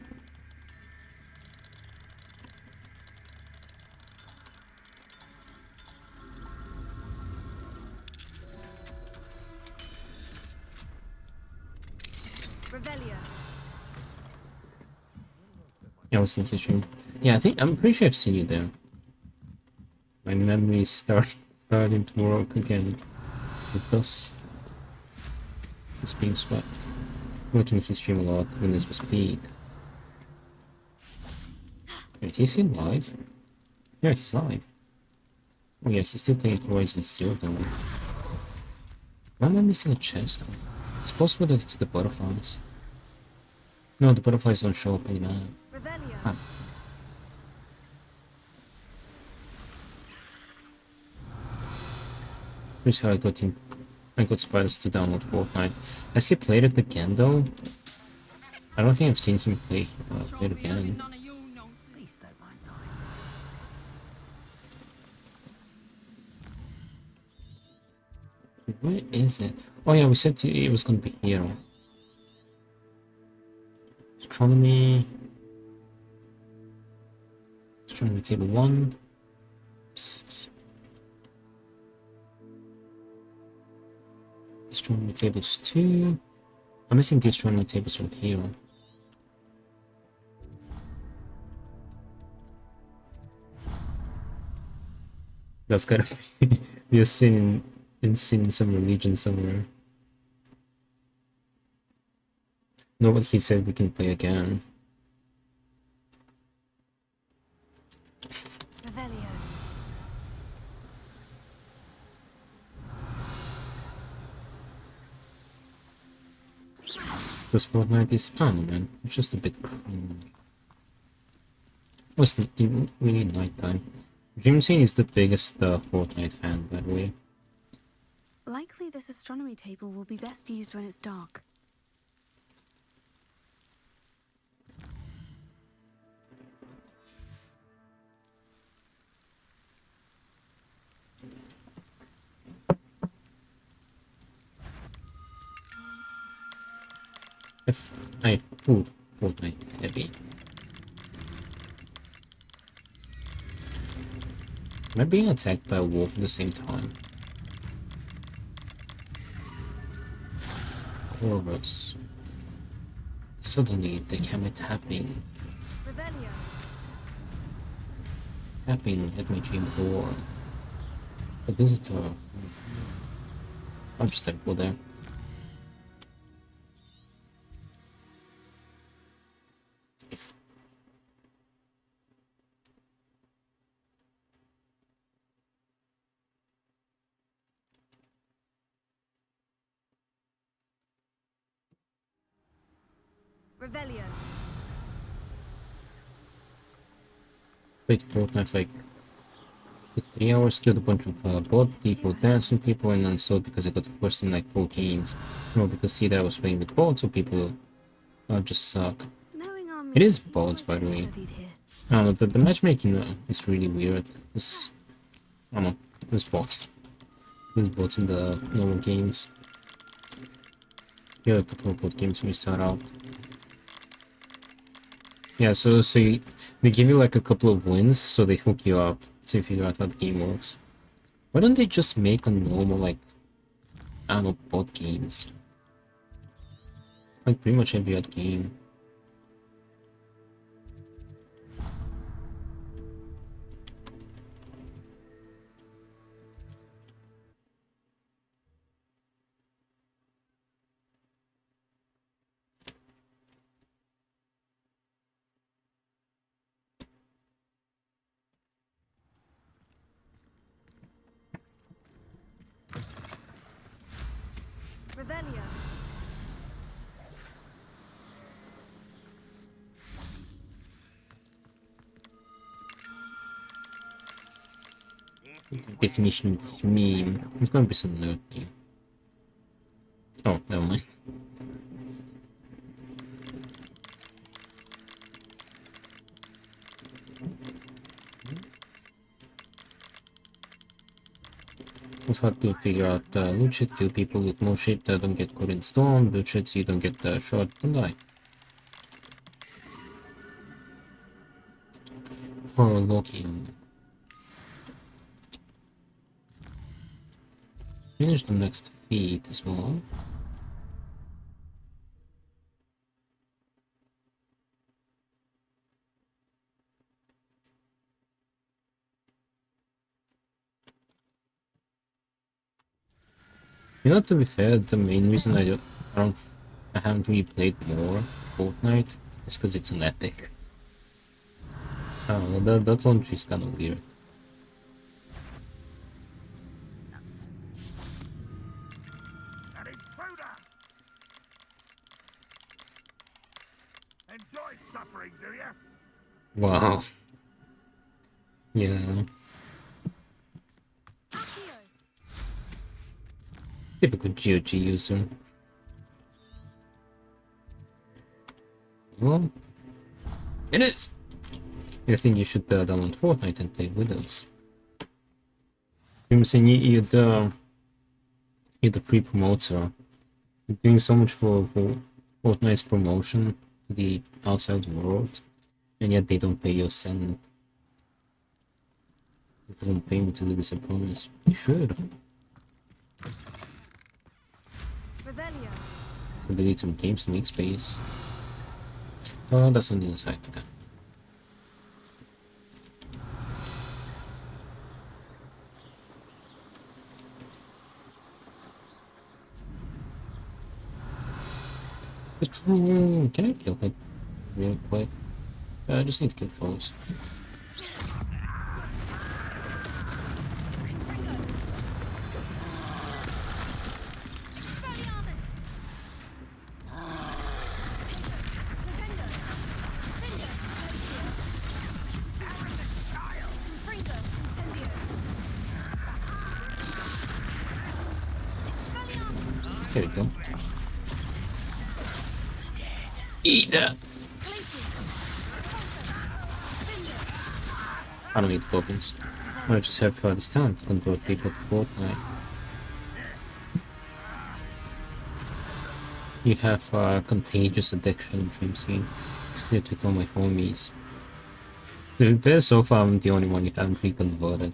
Yeah, I was in his stream. Yeah, I'm pretty sure I've seen you there. My memory is starting to work again. The dust is being swept. I'm looking at his stream a lot when this was peak. Wait, is he live? Yeah, he's live. Oh yeah, he's still playing Horizon Zero Dawn. Why am I missing a chest? It's possible that it's the butterflies. No, the butterflies don't show up anymore. Ah. Here's how I got spiders to download Fortnite. Has he played it again though? I don't think I've seen him play it again. Where is it? Oh yeah, we said it was gonna be here. Astronomy table 1. Astronomy tables 2. I'm missing the astronomy tables from here. That's gotta be a sin in some religion somewhere. No, but he said we can play again. Because Fortnite is, I don't know man, it's just a bit cringe. Oh, it's really nighttime. Dream Scene is the biggest Fortnite fan, by the way. Likely this astronomy table will be best used when it's dark. Ooh, Fortnite heavy. Am I being attacked by a wolf at the same time? Corvus. Suddenly they came tapping. Tapping at my gym door. A visitor. I'll just go there. Revelio. Played Fortnite like For 3 hours, killed a bunch of bot people, dancing people, and then sold because I got first in like 4 games. No, because see that I was playing with bots, so people just suck. It is bots, by the way. I don't know, the matchmaking is really weird. It's, I don't know, there's bots. There's bots in the normal games. You have a couple of bot games when you start out. Yeah, so they give you like a couple of wins, so they hook you up to figure out how the game works. Why don't they just make a normal, like, I don't know, bot games? Like pretty much every other game. Revelio. Definition of meme. It's gonna be some nerd meme. Oh, never mind. It's hard to figure out loot shit, kill people with more shit that don't get caught in storm, loot shit so you don't get shot and die. For Loki. Finish the next feat as well. You know, to be fair, the main reason I haven't really played more Fortnite is because it's an epic. I don't know, that launch is kind of weird. Enjoy suffering, do you? Wow. Yeah. Typical GOG user. Well, it is. I think you should download Fortnite and play with us. I'm saying you're the pre-promoter. You're doing so much for Fortnite's promotion to the outside world, and yet they don't pay you a cent. It doesn't pay me to do this, I promise. You should. So they need some games to make space. Oh, that's on the inside. Okay. Can I kill him real quick? I just need to kill trolls. There we go. Eat that! I don't need goblins. I just have this talent to convert people to Fortnite. You have contagious addiction, Dream Scene. Did with all my homies. To be fair, so far I'm the only one you haven't really converted.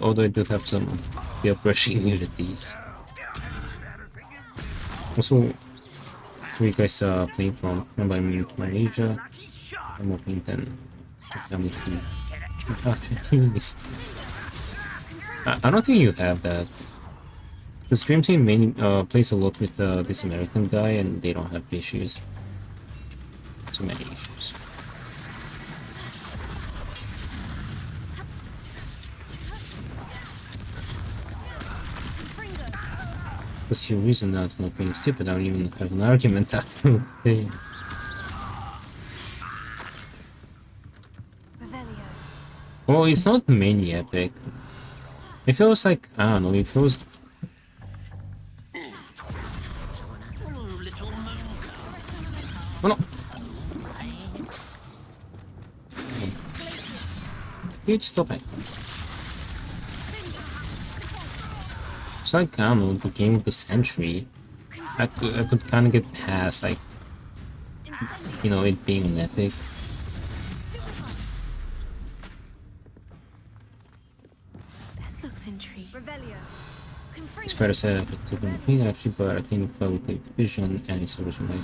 Although I do have some peer pressure immunities. Also, where you guys are playing from? Remember, I'm in Malaysia. I'm hoping then I'm Chinese. I don't think you have that. The stream team mainly plays a lot with this American guy, and they don't have issues. Too many issues. What's your reason that I'm not being stupid? I don't even have an argument. I don't think. Well, it's not mini epic. If it was like, I don't know, if it was... Oh no! Dude, stop it. It's like, I don't know, the game of the century. I could kind of get past, like, you know, it being an epic. This looks intriguing. It's better said it took the thing actually, but I think it felt like vision and it's always right.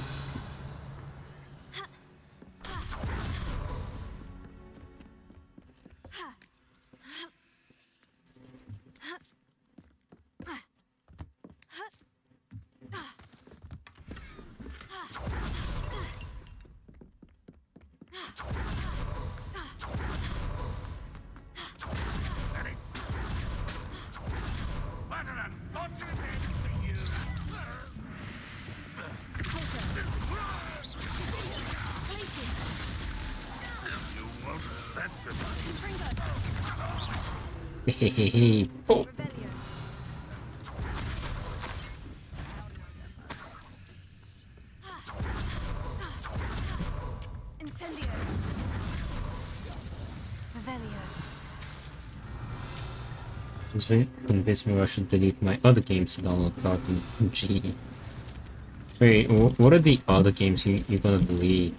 What an unfortunate end for you! You won't. That's the Hehehe. Oh. Incendio. Revelio. It's very convinced me I should delete my other games to download Cartoon G. Wait, what are the other games you're gonna delete?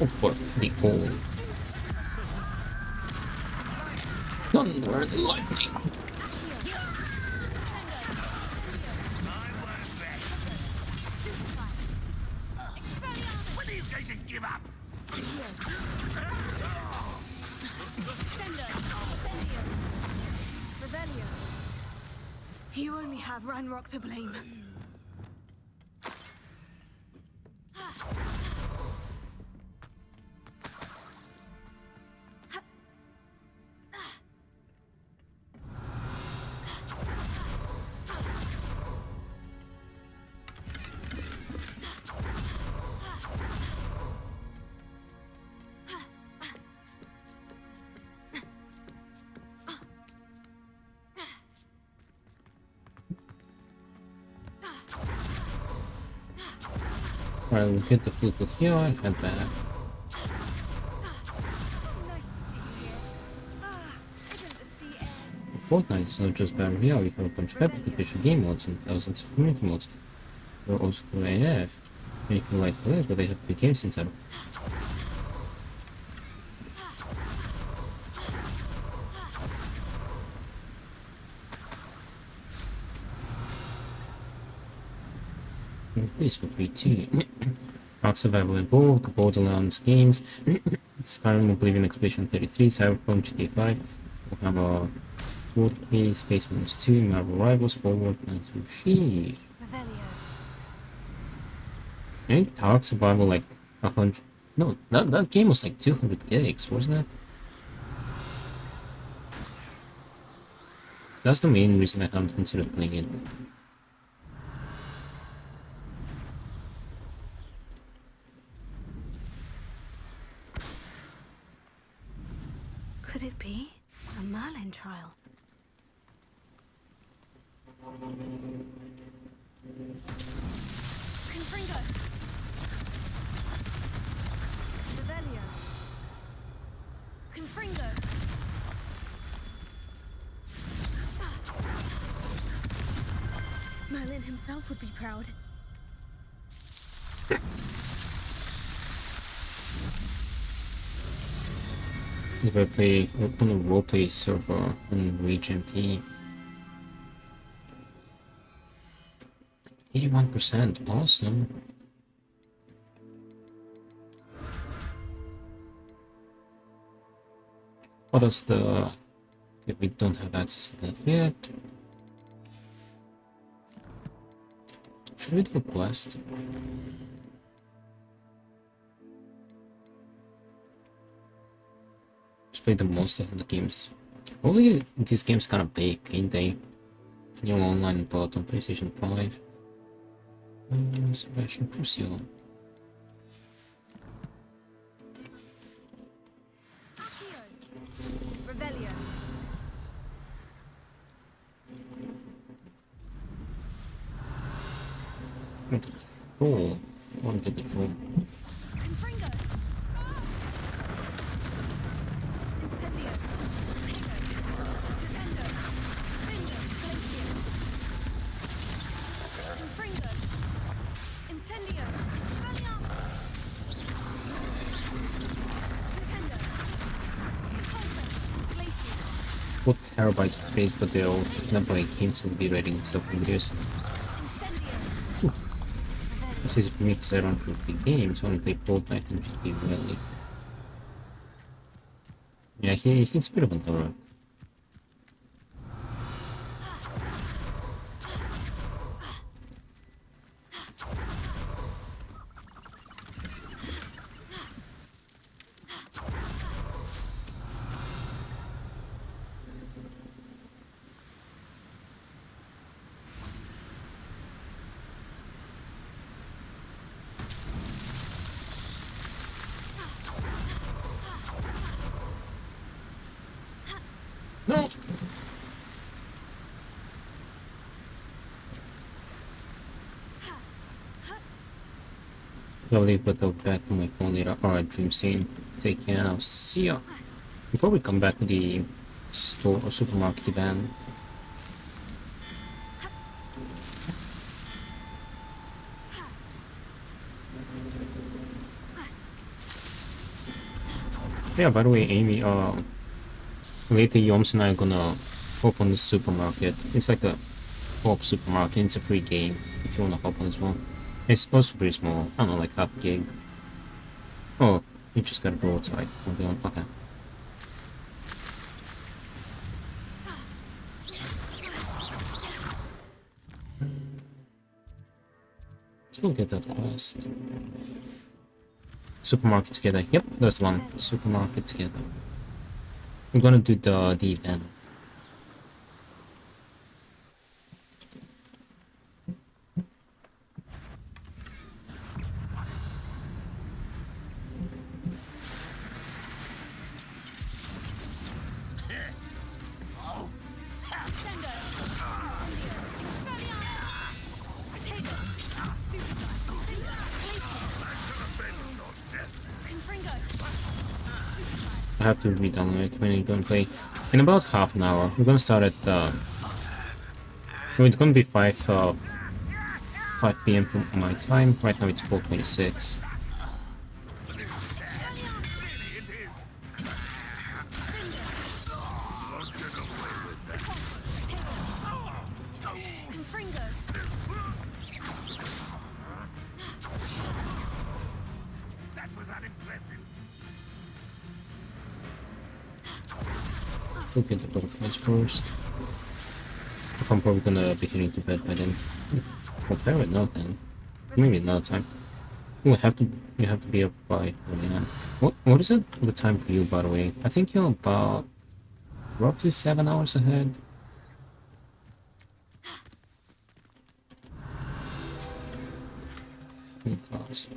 Oh, for the old thunder and lightning. When are you going to give up? Revelio. You only have Ranrock to blame. Alright, we'll get the fluke here and head back. Fortnite is not just Battle Royale, we have a bunch of epic official game modes and thousands of community modes. They're also cool AF. And if you like collect, but they have big games inside. Please feel free to. Ark Survival Evolved, the Borderlands games, Skyrim, Oblivion, Expedition 33, Cyberpunk, GTA 5. We'll have a 4K, Space Marines 2, Marvel Rivals, Forward, and Sushi. I think Ark Survival like 100. No, that game was like 200 gigs, wasn't it? That's the main reason I haven't considered playing it. Could it be a Merlin trial? Confringo. Revelio. Confringo. Merlin himself would be proud. If I play on a roleplay server on Rage MP. 81%, awesome. Oh, that's the... Okay, we don't have access to that yet. Should we do a quest? Just play the most of the games. Only these games kind of big, ain't they? New online bought on PlayStation 5. Sebastian Crucio. Want to get the troll. Confringo. Incendio. Potato. Flipendo. Findo. Glacier. Confringo. Incendio. Valiant. Flipendo. Repulsor. Glacier. What terabytes of big, but they'll never games to be writing stuff in videos. This is for me because I don't play games, I only play Fortnite and GP really. Yeah, he's a bit of a thorough. No! Probably put the back on my phone later. Alright, dream scene. Take care, I'll see ya. We'll probably come back to the store or supermarket event. Yeah, by the way, Amy, later Yoms and I are gonna open the supermarket. It's like a co-op supermarket, it's a free game if you wanna hop on as well. It's also pretty small, I don't know, like half gig. Oh, you just gotta go outside. Okay. Let's go get that quest. Supermarket together. Yep, that's the one. Supermarket together. We're gonna do the event. I have to re-download it when you don't play. In about half an hour, we're gonna start at well, it's gonna be 5 p.m. from my time. Right now it's 4:26. Look at the butterflies first. If I'm probably gonna be heading to bed by then. Well, probably not then. Maybe another time. Oh, you have to be up by 4 a.m. What is it? The time for you, by the way? I think you're about roughly 7 hours ahead. Oh, gosh.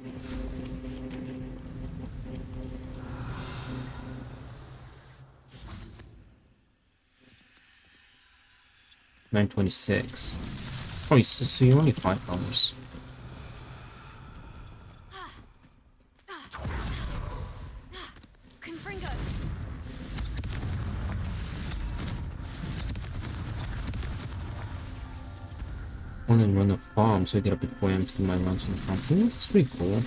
$9:26. Oh, so you're only 5 hours. Confringo. On and run a farm, so I get up at 4 a.m. to do my runs on the farm. Ooh, that's pretty cool.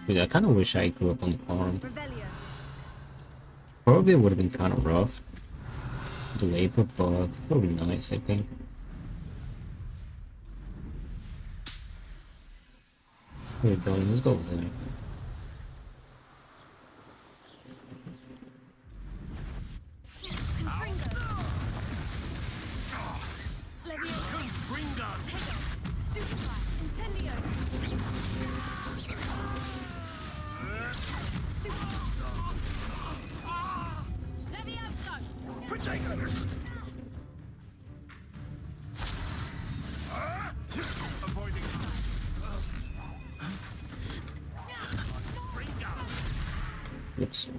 Dude, I kind of wish I grew up on the farm. Probably would have been kind of rough. The labor, but probably nice, I think. Where are we going? Let's go over there. Oops.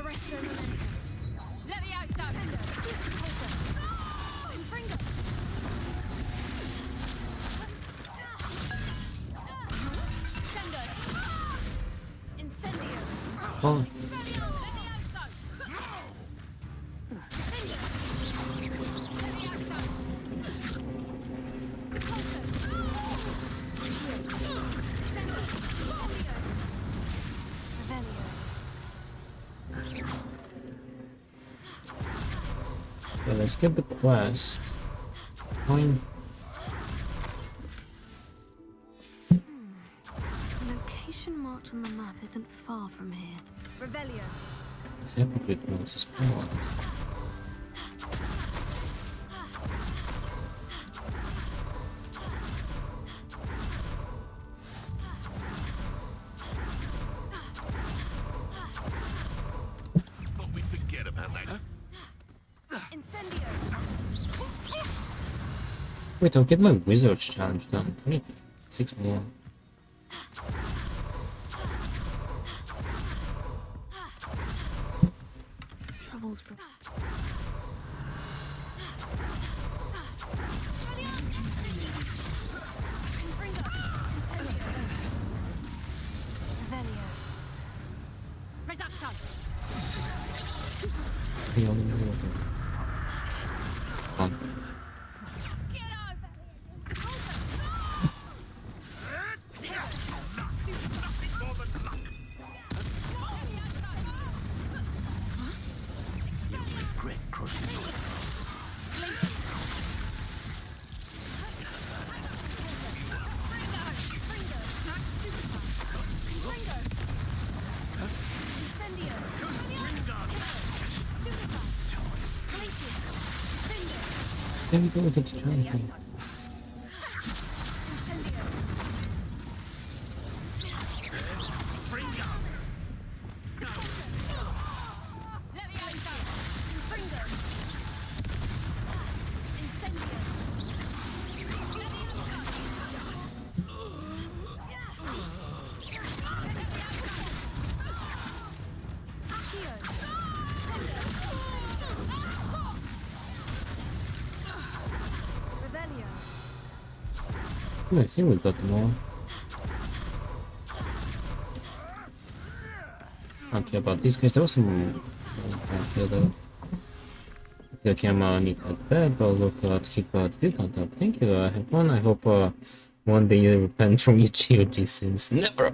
Arresto momentum. Leviosa! Closer. Infringo. Sendo. Incendio. Oh, yeah, let's get the quest. Fine. The location marked on the map isn't far from here. Revelio. Hypocrite moves his power. Thought we'd forget about that. Incendio. Wait, I'll get my wizard's challenge done. I need 6 more. Troubles bro. Infringo. Incendio. Revelio. Reducto! Hey, only one more. Fun. Regret crushing your There we go, we get to challenge me. I think we got them all. I don't care about these guys. There was some here though. The camera need that bad, but look keep the view count up. Thank you, have fun. I hope one day you repent from your GOG sins. Never!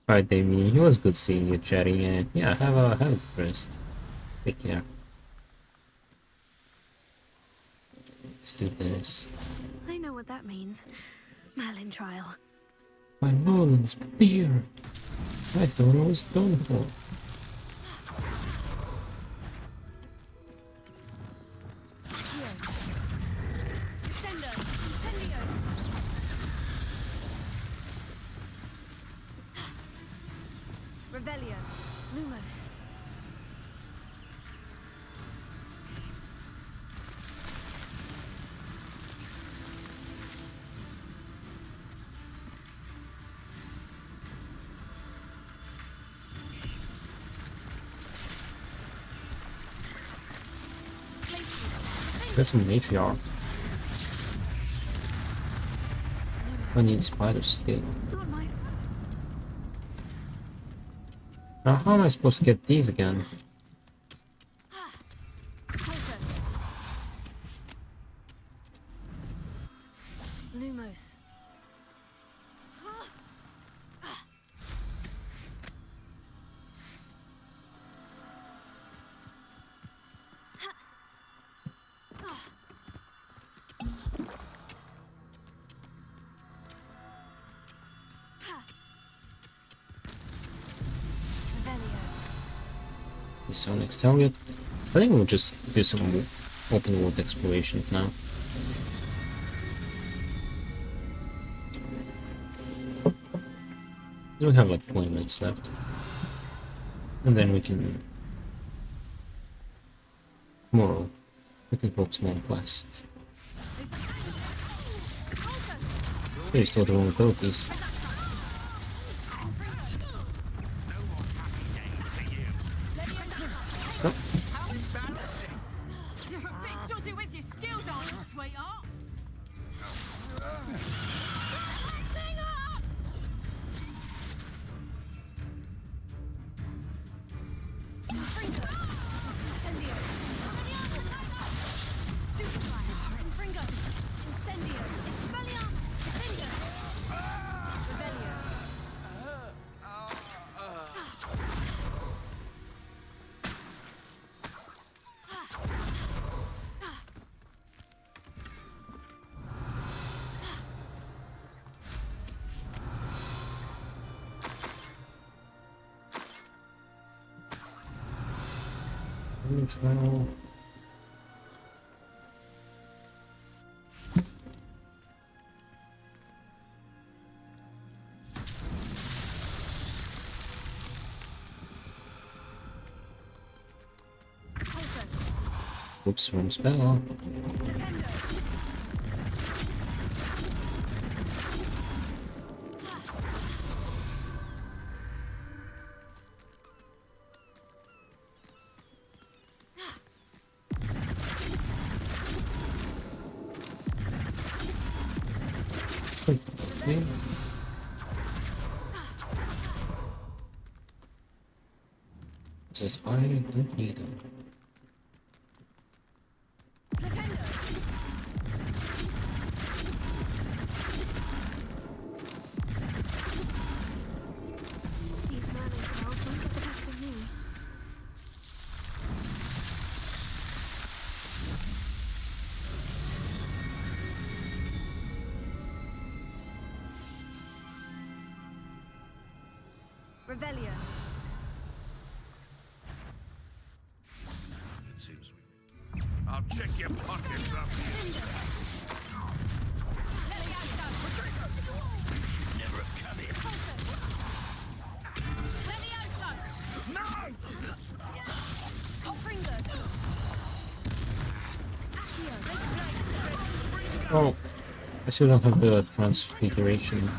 Alright, Damien, it was good seeing you chatting, and yeah, have a good rest. Take care. Let's do this. I know what that means. Merlin trial. My Merlin's beer! I thought I was done for. Revelio. Lumos. That's a matriarch. I need spiders still. Now how am I supposed to get these again? Lumos. This our next target. I think we'll just do some open world exploration for now. We have like 20 minutes left. And then we can... Tomorrow, we can focus more on quests. They still the wrong abilities. Neutral. Oops, wrong spell. Okay. Says I don't need them. These mermaid spells won't get the best of me. Revelio. It seems we... I'll check your pockets up here. You should never have come in. No! Oh, I still don't have the transfiguration.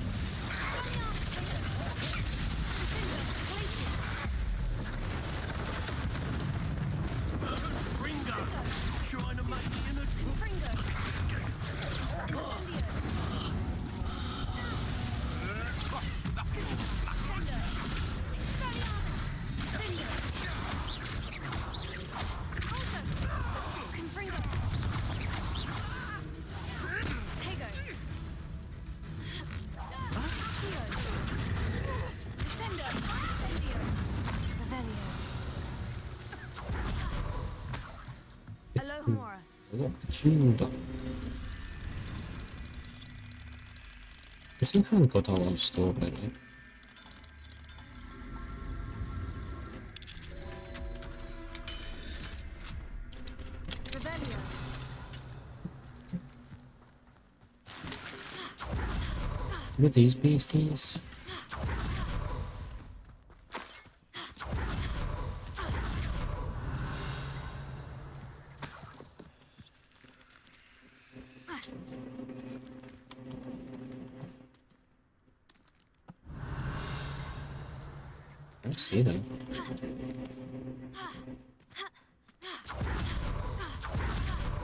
I still haven't got our own store, by the way. Look at these beasties. I don't see them.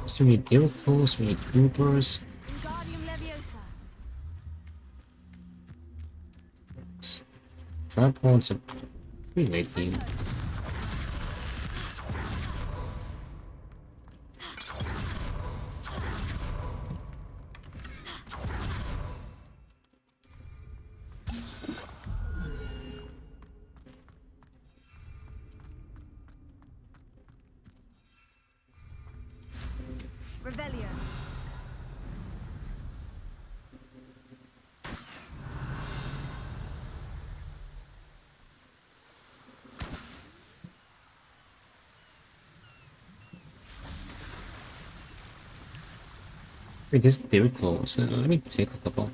So we need Dilcos, we need Troopers. Tripods are pretty late game. Revelio. Wait, this is very close. Let me take a couple.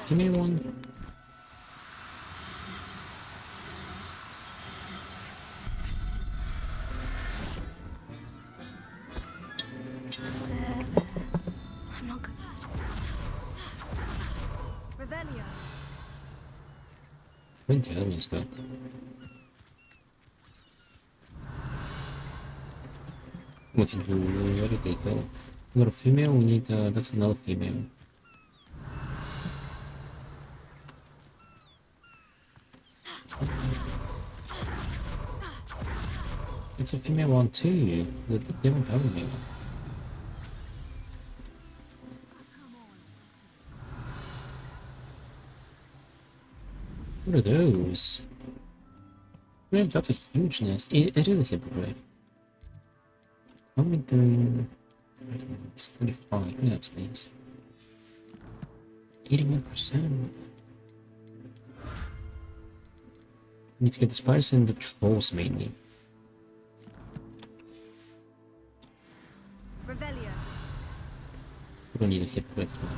Give me one. I'm not good. Revelio. Where'd the other ones go? Wait, where did they go? We got a female, we need, that's another female. It's a female one too. They don't have a male. What are those? Man, that's a huge nest. It is a hippogriff. How are we doing? It's 25. We have space. 81%. Need to get the spiders and the trolls mainly. Revelio. We don't need a hit with now.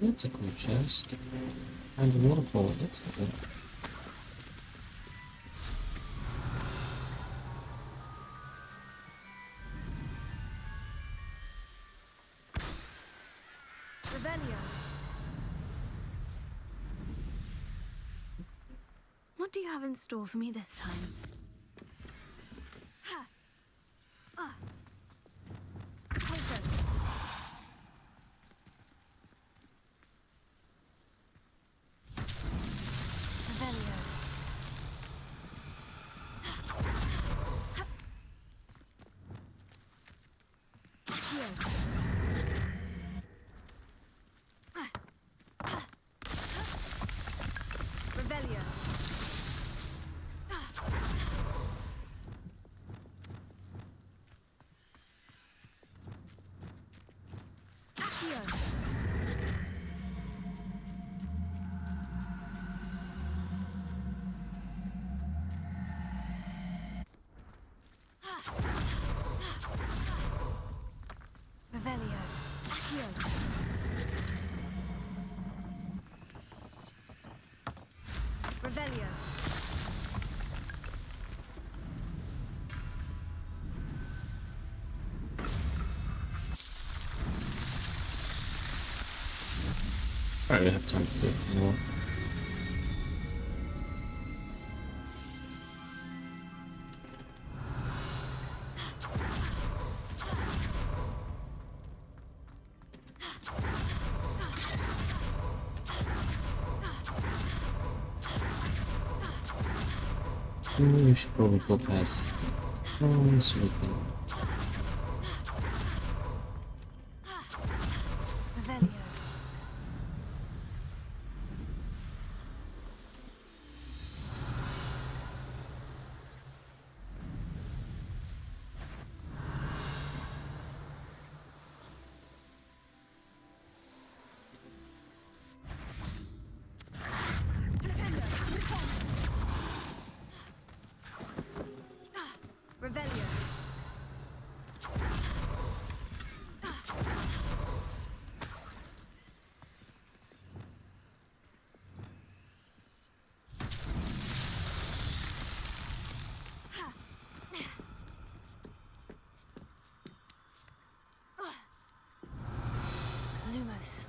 That's a cool chest. And a waterfall, that's cool. Revelio. What do you have in store for me this time? Ha! Closer. Revelio. Here. Revelio. Accio. Revelio. Accio. Revelio. Alright, we have time to do more. We should probably go past so we can. Revelio. Revelio. Lumos.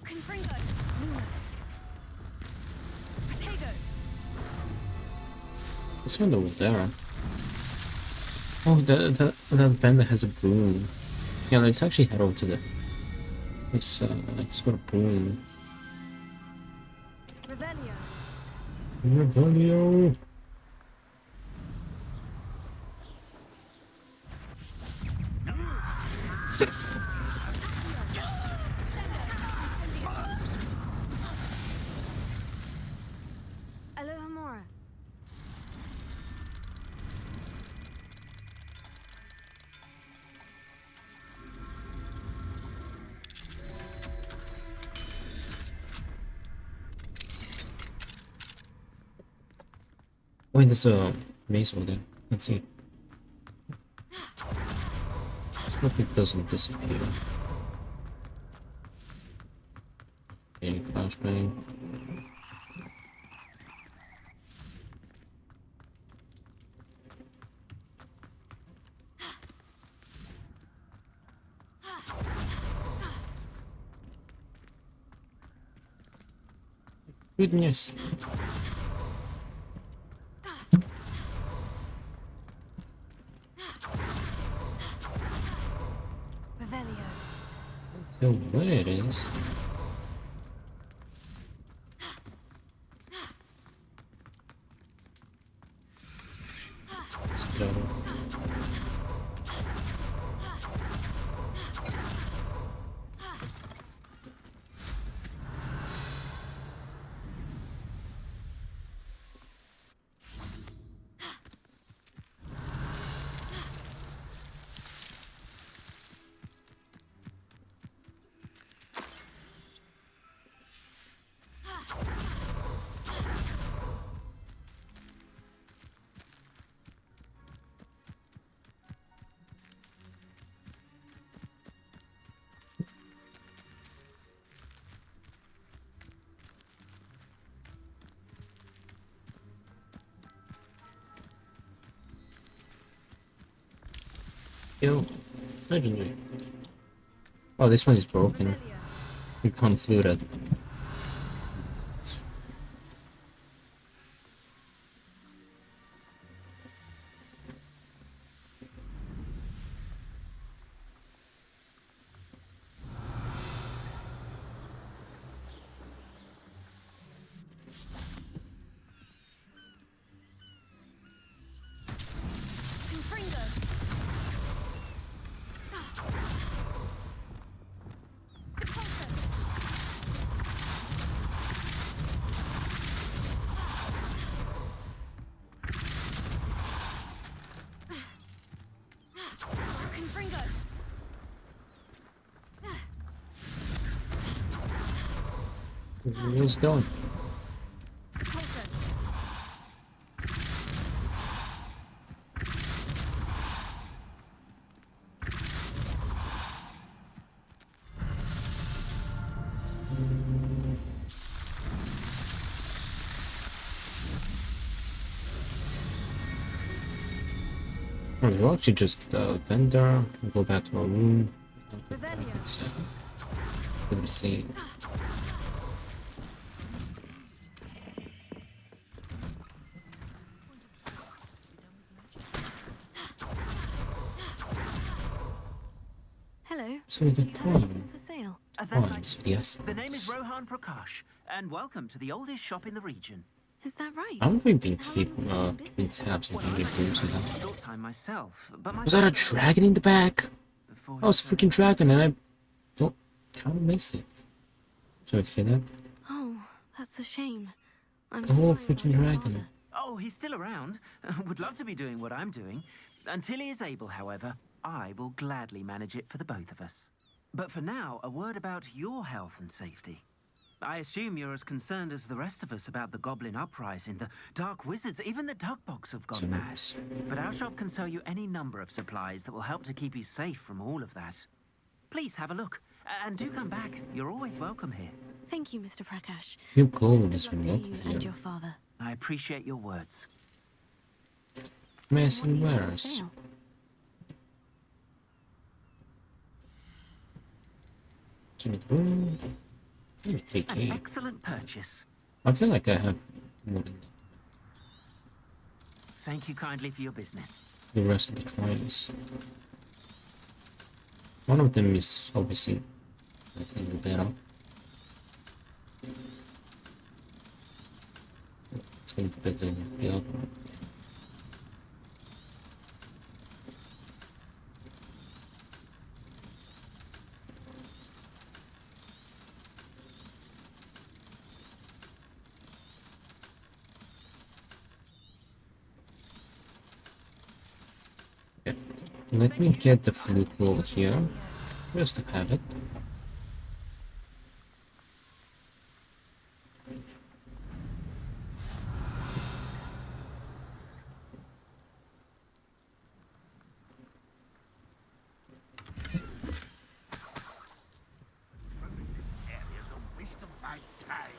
Confringo. Lumos. Potato. This one over there. Oh, that band that has a broom. Yeah, let's actually head over to the. It's got a broom. Revelio. Revelio. Alohomora. Wait, there's a maze over there. Let's see. Let's hope it doesn't disappear. Any flashbang. Goodness. Revelio. So where it is? Let's get over. Yo, legendary. Oh, this one is broken. You can't flute it. Where's it going? Oh, you actually just vendor, go back to our room. Let me see. Hello. So we got time. For sale. Yes. The name is Rohan Prakash, and welcome to the oldest shop in the region. Is that right? I don't think been keeping in tabs and doing rooms and that. Short time myself, but my Was that a dragon in the back? That was a freaking dragon, and I don't kind of missed it. Sorry to hear that. Oh, that's a shame. I'm The whole sorry freaking about your dragon. father. Oh, he's still around. Would love to be doing what I'm doing. Until he is able, however, I will gladly manage it for the both of us. But for now, a word about your health and safety. I assume you're as concerned as the rest of us about the Goblin Uprising, the Dark Wizards, even the Dugbogs have gone mad. But our shop can sell you any number of supplies that will help to keep you safe from all of that. Please have a look, and do come back. You're always welcome here. Thank you, Mr. Prakash. You go with Best this of luck remote to you here. and your father. I appreciate your words. May I see What do you have for wares? sale? Give me the room. Give me An 3k. excellent purchase. I feel like I have more than Thank you kindly for your business. the rest of the trials. One of them is obviously, I think, better. It's going to be better than the other one. Let me get the flute roll here, just to have it. Area's a waste of my time.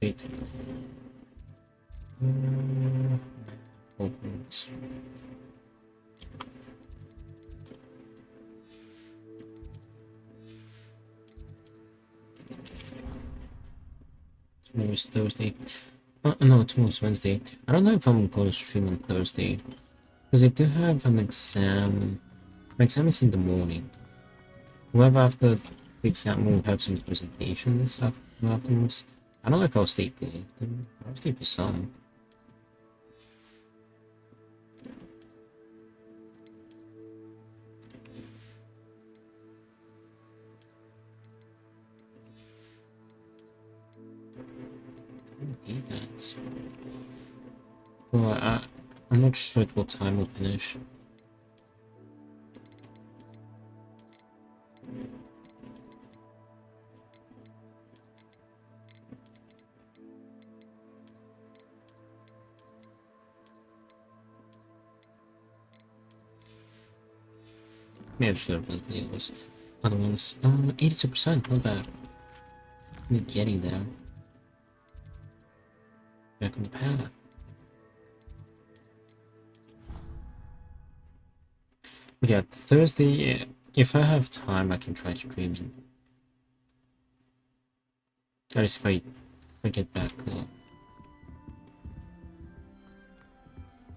Wait. Hogwarts. Tomorrow is Thursday. No, tomorrow's Wednesday. I don't know if I'm going to stream on Thursday. Because I do have an exam. My exam is in the morning. However, after the exam, we'll have some presentations afterwards. I don't know if I'll stay for them. I'll stay for some. Dehds. Well, I'm not sure at what time we'll finish. Maybe I should have done videos. Other ones. 82%, not bad. We're getting there. Back on the path. But yeah, Thursday, if I have time, I can try streaming. That is if I get back.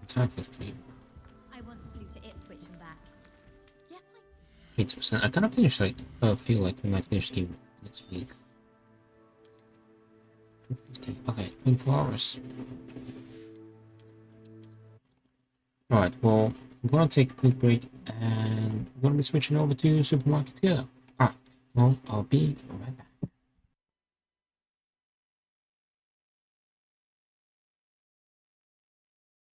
Time for stream. I once flew to Ipswich and back. Yes, 80%. I kind of finish like feel like we might finish the game next week. 50. Okay, 24 hours. Alright, well, I'm gonna take a quick break and we're gonna be switching over to Supermarket together. Alright, well, I'll be right back.